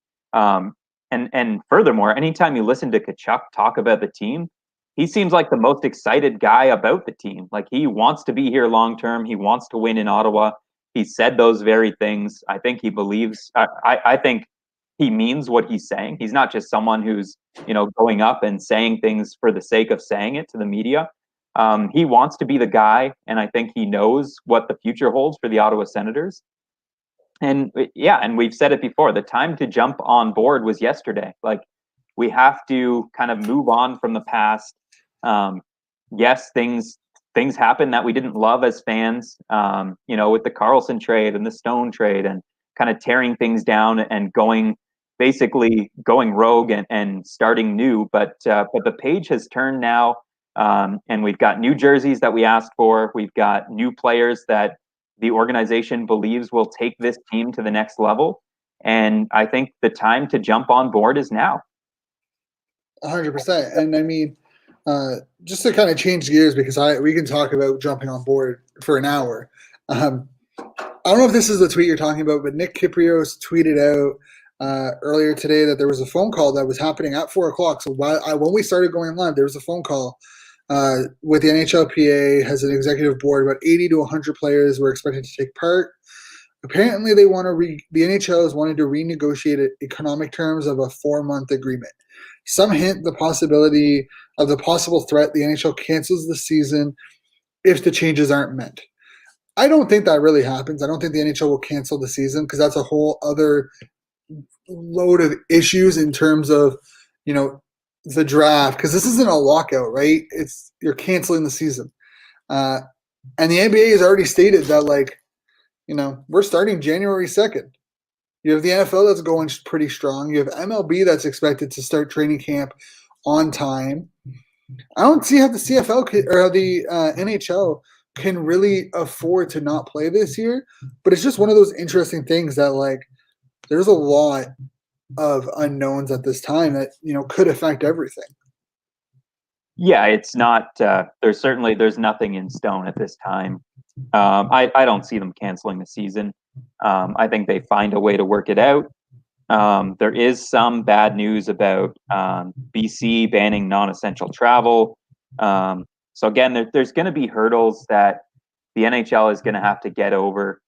And furthermore, anytime you listen to Tkachuk talk about the team, he seems like the most excited guy about the team. Like, he wants to be here long term. He wants to win in Ottawa. He said those very things. I think he believes. I think he means what he's saying. He's not just someone who's going up and saying things for the sake of saying it to the media. He wants to be the guy, and I think he knows what the future holds for the Ottawa Senators. And we've said it before, the time to jump on board was yesterday. Like, we have to kind of move on from the past. Yes, things happen that we didn't love as fans, with the Karlsson trade and the Stone trade and kind of tearing things down and going rogue and starting new. But the page has turned now, and we've got new jerseys that we asked for. We've got new players that the organization believes will take this team to the next level. And I think the time to jump on board is now. 100%. And I mean, just to kind of change gears, because we can talk about jumping on board for an hour. I don't know if this is the tweet you're talking about, but Nick Kypreos tweeted out earlier today that there was a phone call that was happening at 4:00. So when we started going live, there was a phone call with the NHLPA, has an executive board. About 80 to 100 players were expected to take part. Apparently, the NHL has wanted to renegotiate economic terms of a 4-month agreement. Some hint the possibility of the possible threat the NHL cancels the season if the changes aren't met. I don't think that really happens. I don't think the NHL will cancel the season, because that's a whole other load of issues in terms of, the draft, because this isn't a lockout, right? You're canceling the season. And the NBA has already stated that, we're starting January 2nd. You have the NFL that's going pretty strong. You have MLB that's expected to start training camp on time. I don't see how the CFL or the NHL can really afford to not play this year, but it's just one of those interesting things that, there's a lot of unknowns at this time that could affect everything. Yeah, it's not. There's nothing in stone at this time. I don't see them canceling the season. I think they find a way to work it out. There is some bad news about BC banning non-essential travel. So again, there's going to be hurdles that the NHL is going to have to get over,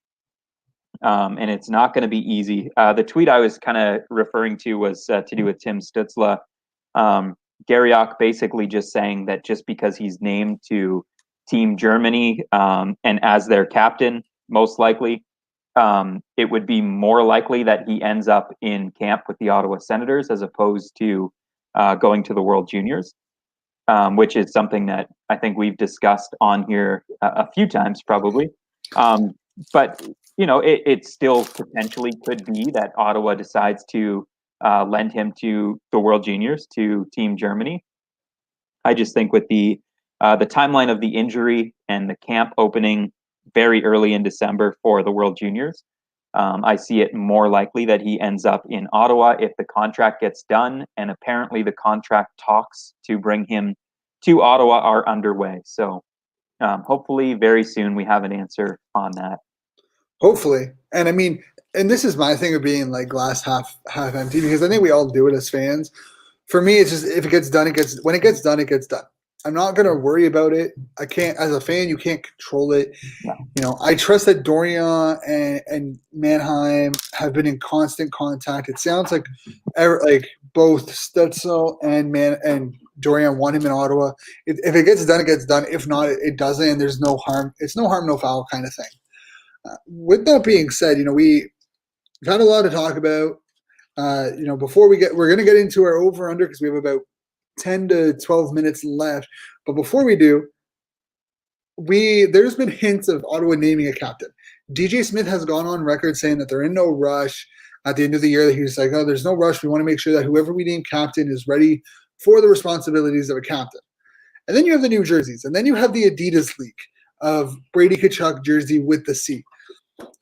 and it's not going to be easy. The tweet I was kind of referring to was to do with Tim Stützle. Garriock basically just saying that just because he's named to Team Germany and as their captain, most likely, it would be more likely that he ends up in camp with the Ottawa Senators as opposed to going to the World Juniors, which is something that I think we've discussed on here a few times probably. But, you know, it still potentially could be that Ottawa decides to lend him to the World Juniors, to Team Germany. I just think with the timeline of the injury and the camp opening very early in December for the World Juniors, I see it more likely that he ends up in Ottawa if the contract gets done, and apparently the contract talks to bring him to Ottawa are underway. So hopefully very soon we have an answer on that. Hopefully. And I mean, and this is my thing of being like glass half empty, because I think we all do it as fans. For me, it's just if it gets done, when it gets done, it gets done. I'm not going to worry about it. I can't, as a fan, you can't control it. No. You know, I trust that Dorion and Mannheim have been in constant contact. It sounds like both Stützle and Dorion want him in Ottawa. If it gets done, it gets done. If not, it doesn't, and there's no harm. It's no harm, no foul kind of thing. With that being said, you know, we've had a lot to talk about. You know, we're going to get into our over-under because we have about 10 to 12 minutes left. But before we do, there's been hints of Ottawa naming a captain. DJ Smith has gone on record saying that they're in no rush at the end of the year. That he's like, oh, there's no rush. We want to make sure that whoever we name captain is ready for the responsibilities of a captain. And then you have the new jerseys. And then you have the Adidas leak of Brady Tkachuk jersey with the C.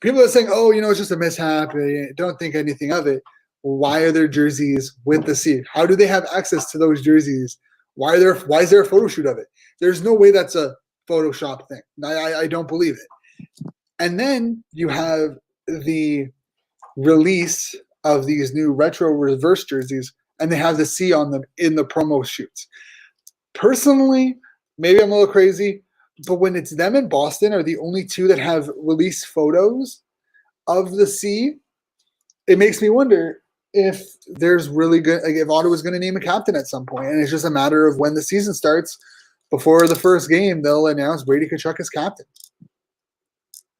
People are saying, oh, you know, it's just a mishap. I don't think anything of it. Why are there jerseys with the C? How do they have access to those jerseys? Why is there a photo shoot of it? There's no way that's a Photoshop thing. I don't believe it. And then you have the release of these new retro reverse jerseys, and they have the C on them in the promo shoots. Personally, maybe I'm a little crazy, but when it's them and Boston are the only two that have released photos of the C, it makes me wonder if there's really good, like if Ottawa's going to name a captain at some point, and it's just a matter of when the season starts. Before the first game, they'll announce Brady Tkachuk as captain.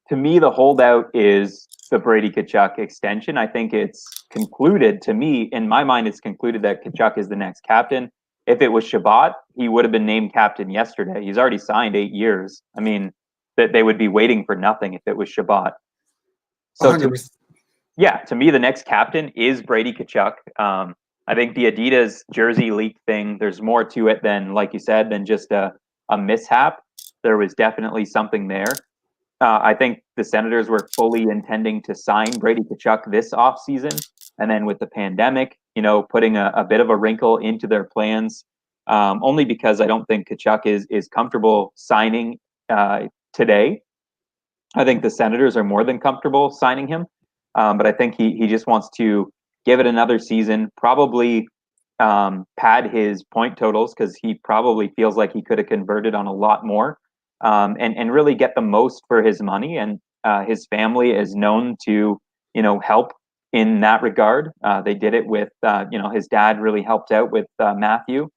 To me, the holdout is the Brady Tkachuk extension. I think it's concluded, to me, in my mind, it's concluded that Tkachuk is the next captain. If it was Shabbat, he would have been named captain yesterday. He's already signed 8 years. I mean, that they would be waiting for nothing if it was Shabbat. So to me, the next captain is Brady Tkachuk. I think the Adidas jersey leak thing, there's more to it than, like you said, than just a mishap. There was definitely something there. I think the Senators were fully intending to sign Brady Tkachuk this offseason. And then with the pandemic, you know, putting a bit of a wrinkle into their plans, only because I don't think Tkachuk is comfortable signing today. I think the Senators are more than comfortable signing him. But I think he just wants to give it another season, probably pad his point totals, because he probably feels like he could have converted on a lot more, and really get the most for his money. And his family is known to, you know, help in that regard. They did it with, you know, his dad really helped out with Matthew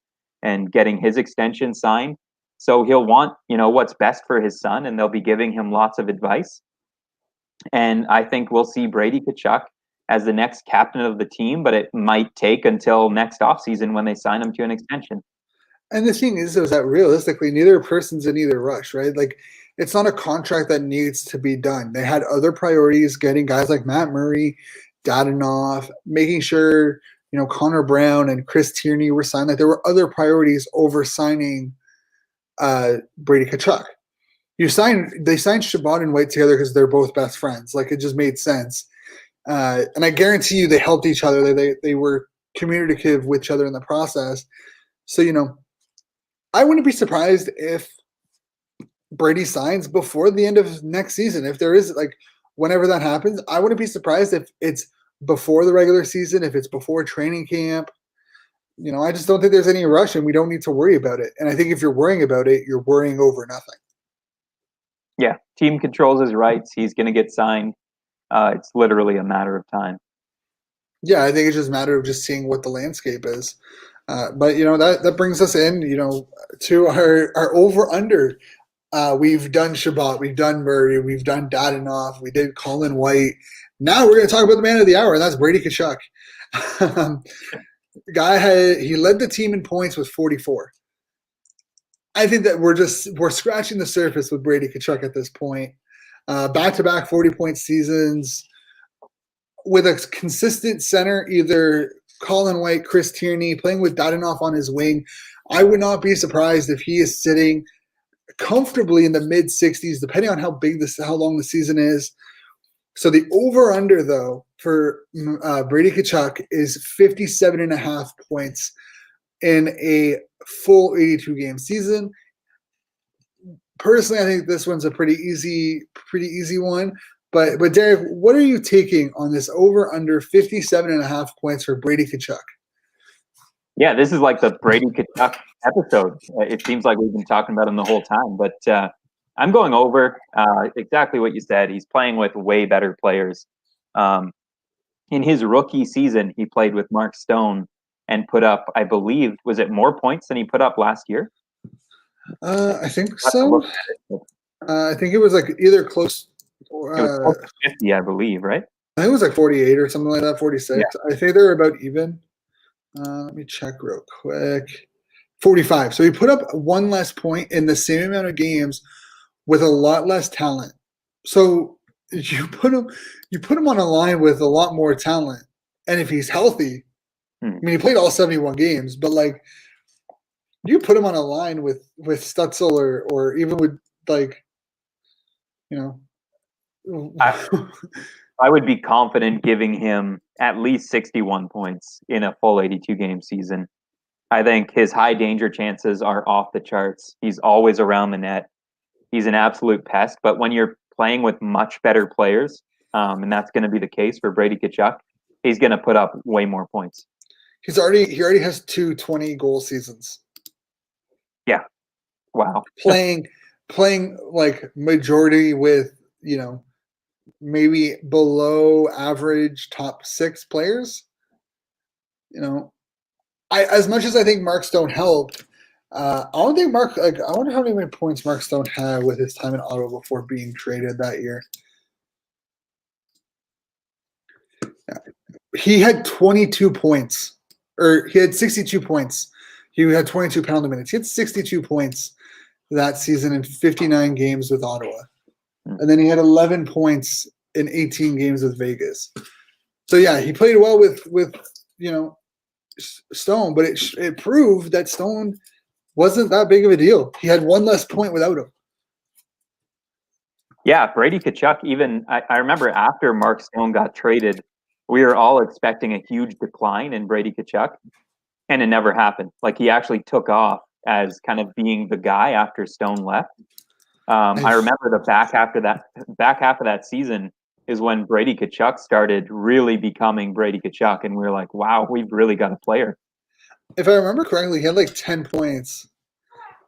and getting his extension signed. So he'll want, you know, what's best for his son, and they'll be giving him lots of advice. And I think we'll see Brady Tkachuk as the next captain of the team, but it might take until next offseason when they sign him to an extension. And the thing is that realistically, neither person's in either rush, right? Like, it's not a contract that needs to be done. They had other priorities, getting guys like Matt Murray, Dadonov, making sure, you know, Connor Brown and Chris Tierney were signed. Like, there were other priorities over signing Brady Tkachuk. They signed Shabbat and White together because they're both best friends. Like, it just made sense. And I guarantee you they helped each other. They were communicative with each other in the process. So, you know, I wouldn't be surprised if Brady signs before the end of next season. If there is whenever that happens, I wouldn't be surprised if it's before the regular season, if it's before training camp. I just don't think there's any rush, and we don't need to worry about it. And I think if you're worrying about it, you're worrying over nothing. Yeah, team controls his rights. He's going to get signed. It's literally a matter of time. Yeah, I think it's just a matter of just seeing what the landscape is. But that brings us in, to our over/under. We've done Shabbat, we've done Murray, we've done Dadonov, we did Colin White. Now we're going to talk about the man of the hour, and that's Brady Tkachuk. He led the team in points with 44. I think that we're scratching the surface with Brady Tkachuk at this point. Back-to-back 40-point seasons with a consistent center, either Colin White, Chris Tierney, playing with Dadonov on his wing. I would not be surprised if he is sitting comfortably in the mid-60s, depending on how long the season is. So the over/under, though, for Brady Tkachuk is 57.5 points in a full 82-game season. Personally, I think this one's a pretty easy one. But Derek, what are you taking on this over/under 57.5 points for Brady Tkachuk? Yeah, this is like the Brady Tkachuk episode. It seems like we've been talking about him the whole time, but I'm going over exactly what you said. He's playing with way better players. In his rookie season, he played with Mark Stone and put up, I believe, was it more points than he put up last year? I think so. I think it was either close. It was close to 50, I believe, right? I think it was 48 or something like that, 46. Yeah. I think they were about even. Let me check real quick. 45. So he put up one less point in the same amount of games with a lot less talent. So you put him on a line with a lot more talent. And if he's healthy, I mean, he played all 71 games, but you put him on a line with Stutzel or even with I would be confident giving him at least 61 points in a full 82-game season. I think his high danger chances are off the charts. He's always around the net. He's an absolute pest. But when you're playing with much better players, and that's going to be the case for Brady Tkachuk, he's going to put up way more points. He already has 2 20-goal seasons. Yeah. Wow. Playing majority with, maybe below average top 6 players. As much as I think Mark Stone helped, I don't think I wonder how many points Mark Stone had with his time in Ottawa before being traded that year. Yeah. He had 22 points, or he had 62 points. He had 22 penalty minutes. He had 62 points that season in 59 games with Ottawa. And then he had 11 points in 18 games with Vegas. So yeah, he played well with Stone, but it proved that Stone wasn't that big of a deal. He had one less point without him. Yeah, Brady Tkachuk, even I remember after Mark Stone got traded, we were all expecting a huge decline in Brady Tkachuk, and it never happened. He actually took off as kind of being the guy after Stone left. I remember the back half of that season is when Brady Tkachuk started really becoming Brady Tkachuk, and we were like, wow, we've really got a player. If I remember correctly, he had 10 points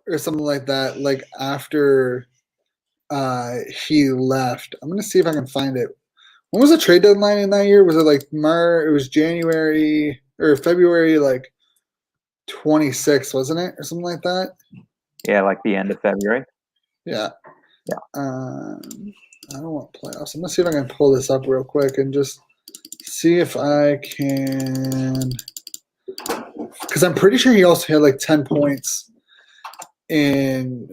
or something like that, after he left. I'm going to see if I can find it. When was the trade deadline in that year? Was it it was January or February 26th, wasn't it? Or something like that? Yeah, the end of February. Yeah. Yeah. I don't want playoffs. I'm going to see if I can pull this up real quick and just see if I can. Because I'm pretty sure he also had 10 points in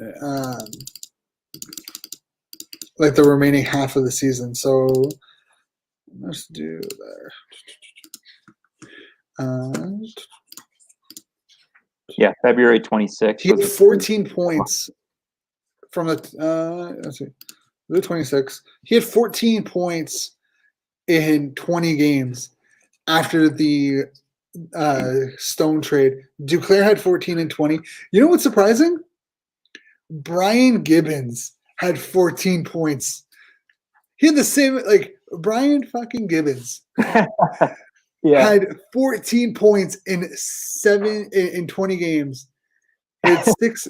the remaining half of the season. So let's do there. Yeah, February 26th. He had 14 points from the let's see. The 26th. He had 14 points in 20 games after the Stone trade. Duclair had 14 and 20. You know what's surprising? Brian Gibbons had 14 points. He had the same, like, Brian fucking Gibbons Yeah. had 14 points in 20 games. He had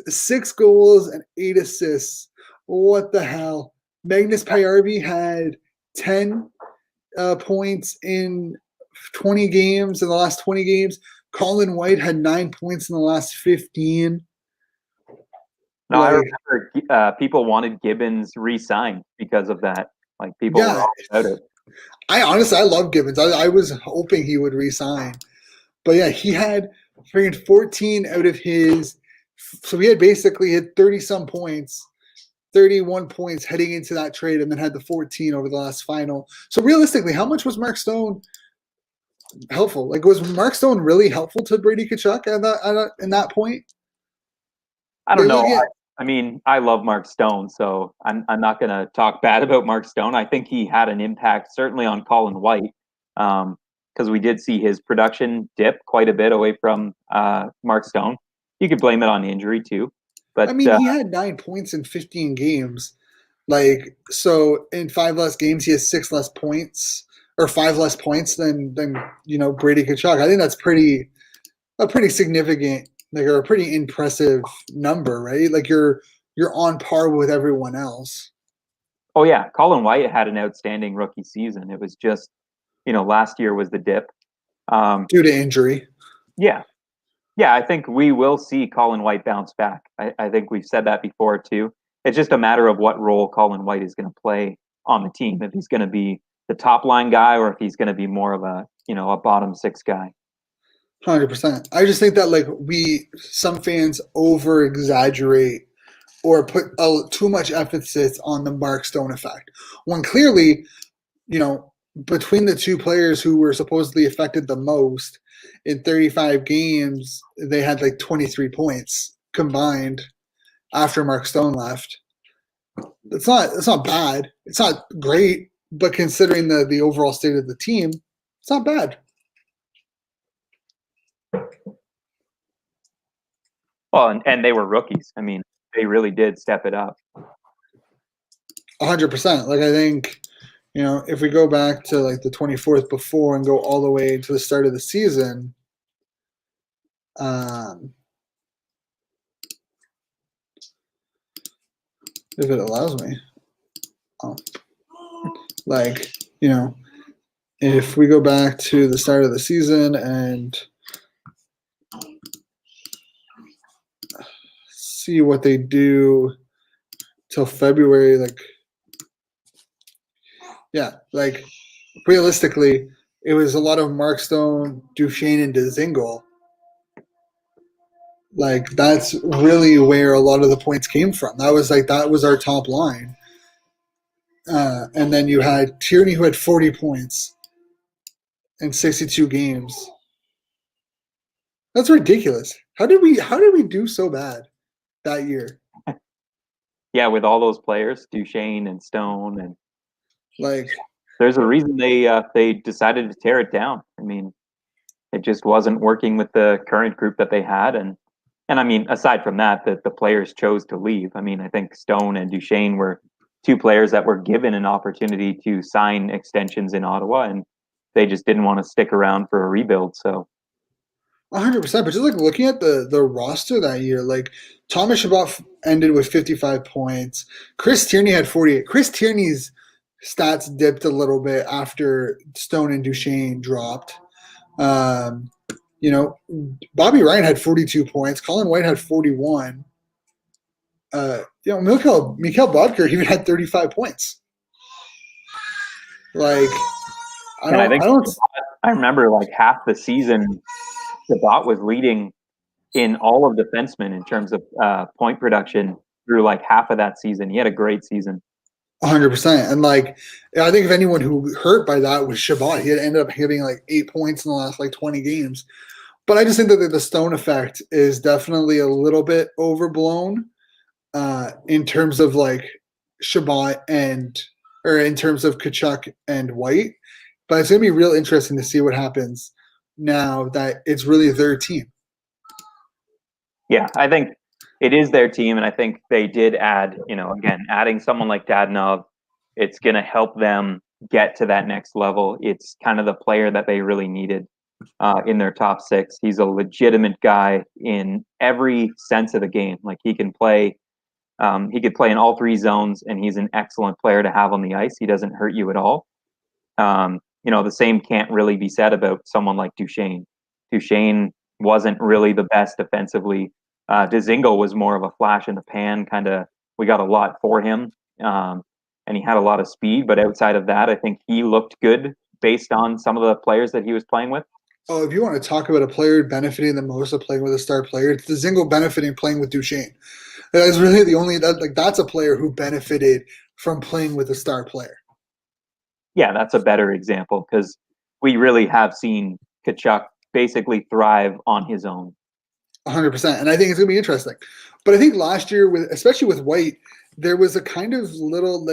six goals and 8 assists. What the hell? Magnus Payarvi had 10 points in 20 games, in the last 20 games. Colin White had 9 points in the last 15. No, I Like, remember people wanted Gibbons re-signed because of that. Like, people were all about it. I love Gibbons. I was hoping he would resign. But yeah, he had freaking 14 out of his. So he had basically hit 30-some points, 31 points heading into that trade, and then had the 14 over the last final. So realistically, how much was Mark Stone helpful? Like, was Mark Stone really helpful to Brady Tkachuk in that point? I don't They look know. at- I mean, I love Mark Stone, so I'm not going to talk bad about Mark Stone. I think he had an impact, certainly on Colin White, because we did see his production dip quite a bit away from Mark Stone. You could blame it on injury too, but I mean, he had 9 points in 15 games. Like, so in 5 less games, he has 6 less points, or 5 less points than Brady Tkachuk. I think that's a pretty significant, like, or a pretty impressive number, right? Like, you're on par with everyone else. oh yeah, Colin White had an outstanding rookie season. It was just, last year was the dip. Due to injury. Yeah. Yeah, I think we will see Colin White bounce back. I think we've said that before too. It's just a matter of what role Colin White is going to play on the team. If he's going to be the top line guy or if he's going to be more of a bottom 6 guy. 100%. I just think that, like, some fans over exaggerate or put too much emphasis on the Mark Stone effect, when clearly, between the two players who were supposedly affected the most in 35 games, they had like 23 points combined after Mark Stone left. It's not bad. It's not great, but considering the overall state of the team, it's not bad. Well, and they were rookies. I mean, they really did step it up. 100%. Like, I think, if we go back to like the 24th before and go all the way to the start of the season, if it allows me, if we go back to the start of the season and see what they do till February, realistically, it was a lot of Mark Stone, Duchesne, and Dzingel. Like, that's really where a lot of the points came from. That was our top line. And then you had Tierney, who had 40 points in 62 games. That's ridiculous. How did we do so bad that year? Yeah, with all those players, Duchesne and Stone, and like, there's a reason they decided to tear it down. I mean, it just wasn't working with the current group that they had, and I mean, aside from that, the players chose to leave. I mean, I think Stone and Duchesne were two players that were given an opportunity to sign extensions in Ottawa, and they just didn't want to stick around for a rebuild. So 100%. But just like looking at the roster that year, like Thomas Chabot ended with 55 points. Chris Tierney had 48. Chris Tierney's stats dipped a little bit after Stone and Duchesne dropped. Bobby Ryan had 42 points. Colin White had 41. Mikhail Bodker even had 35 points. Like, I remember like half the season, Chabot was leading in all of defensemen in terms of point production through like half of that season. He had a great season. 100%. And like, I think if anyone who hurt by that was Chabot, he had ended up hitting like 8 points in the last like 20 games. But I just think that the Stone effect is definitely a little bit overblown in terms of like Chabot or in terms of Tkachuk and White. But it's going to be real interesting to see what happens now that it's really their team. Yeah, I think it is their team, and I think they did add, again, adding someone like Dadonov, it's going to help them get to that next level. It's kind of the player that they really needed in their top six. He's a legitimate guy in every sense of the game. Like he can play, he could play in all three zones, and he's an excellent player to have on the ice. He doesn't hurt you at all. The same can't really be said about someone like Duchesne. Duchesne wasn't really the best defensively. Dzingel was more of a flash in the pan kind of. We got a lot for him, and he had a lot of speed. But outside of that, I think he looked good based on some of the players that he was playing with. Oh, if you want to talk about a player benefiting the most of playing with a star player, it's Dzingel benefiting playing with Duchesne. That's really the only that's a player who benefited from playing with a star player. Yeah, that's a better example because we really have seen Tkachuk basically thrive on his own. 100%, and I think it's going to be interesting. But I think last year, especially with White, there was a kind of little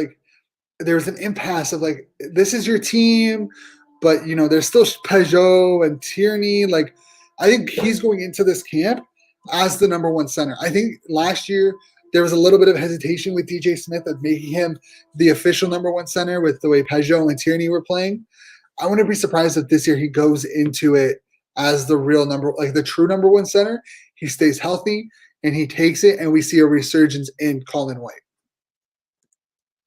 there was an impasse of this is your team, but there's still Peugeot and Tierney. I think he's going into this camp as the number one center. I think last year there was a little bit of hesitation with DJ Smith of making him the official number one center with the way Peugeot and Tierney were playing. I wouldn't be surprised if this year he goes into it as the real the true number one center. He stays healthy and he takes it, and we see a resurgence in Colin White.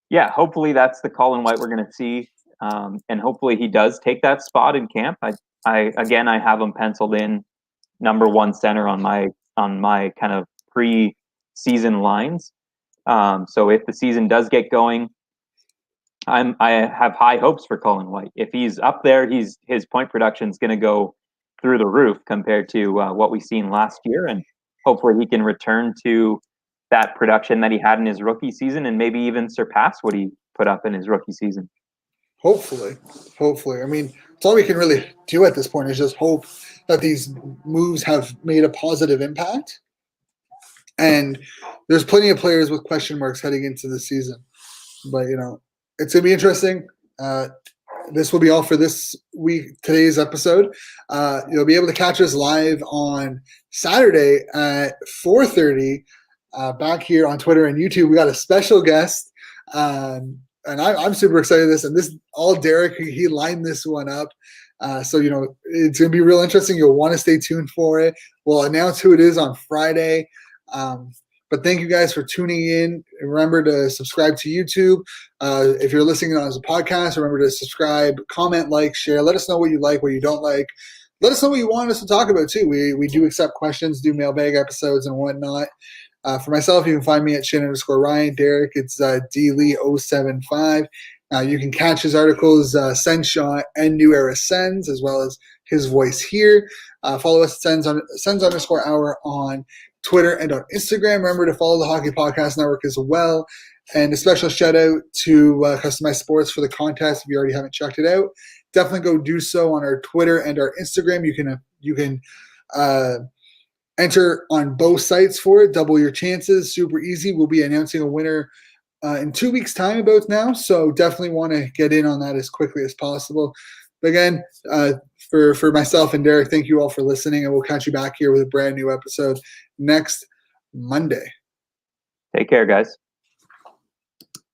Yeah, hopefully that's the Colin White we're going to see, and hopefully he does take that spot in camp. I have him penciled in number one center on my kind of pre-season lines. So if the season does get going, I have high hopes for Colin White. If he's up there, his point production is going to go through the roof compared to what we've seen last year, and hopefully he can return to that production that he had in his rookie season and maybe even surpass what he put up in his rookie season. Hopefully. I mean, it's all we can really do at this point is just hope that these moves have made a positive impact. And there's plenty of players with question marks heading into the season. But, it's going to be interesting. This will be all for today's episode. You'll be able to catch us live on Saturday at 4:30 back here on Twitter and YouTube. We got a special guest, and I'm super excited this. And this all Derek. He lined this one up, so it's going to be real interesting. You'll want to stay tuned for it. We'll announce who it is on Friday. But thank you guys for tuning in. Remember to subscribe to YouTube. If you're listening on as a podcast, remember to subscribe, comment, share. Let us know what you like, what you don't like. Let us know what you want us to talk about too. We do accept questions, do mailbag episodes and whatnot. For myself, you can find me at Shin_Ryan. Derek, it's DLee075. You can catch his articles, Send Shot and New Era Sends, as well as his voice here. Follow us at Sends_Hour on Twitter and on Instagram. Remember to follow the Hockey Podcast Network as well. And a special shout out to Customized Sports for the contest. If you already haven't checked it out, definitely go do so on our Twitter and our Instagram. You can enter on both sites for it. Double your chances. Super easy. We'll be announcing a winner in 2 weeks' time about now. So definitely want to get in on that as quickly as possible. But again, for myself and Derek, thank you all for listening, and we'll catch you back here with a brand new episode next Monday. Take care, guys.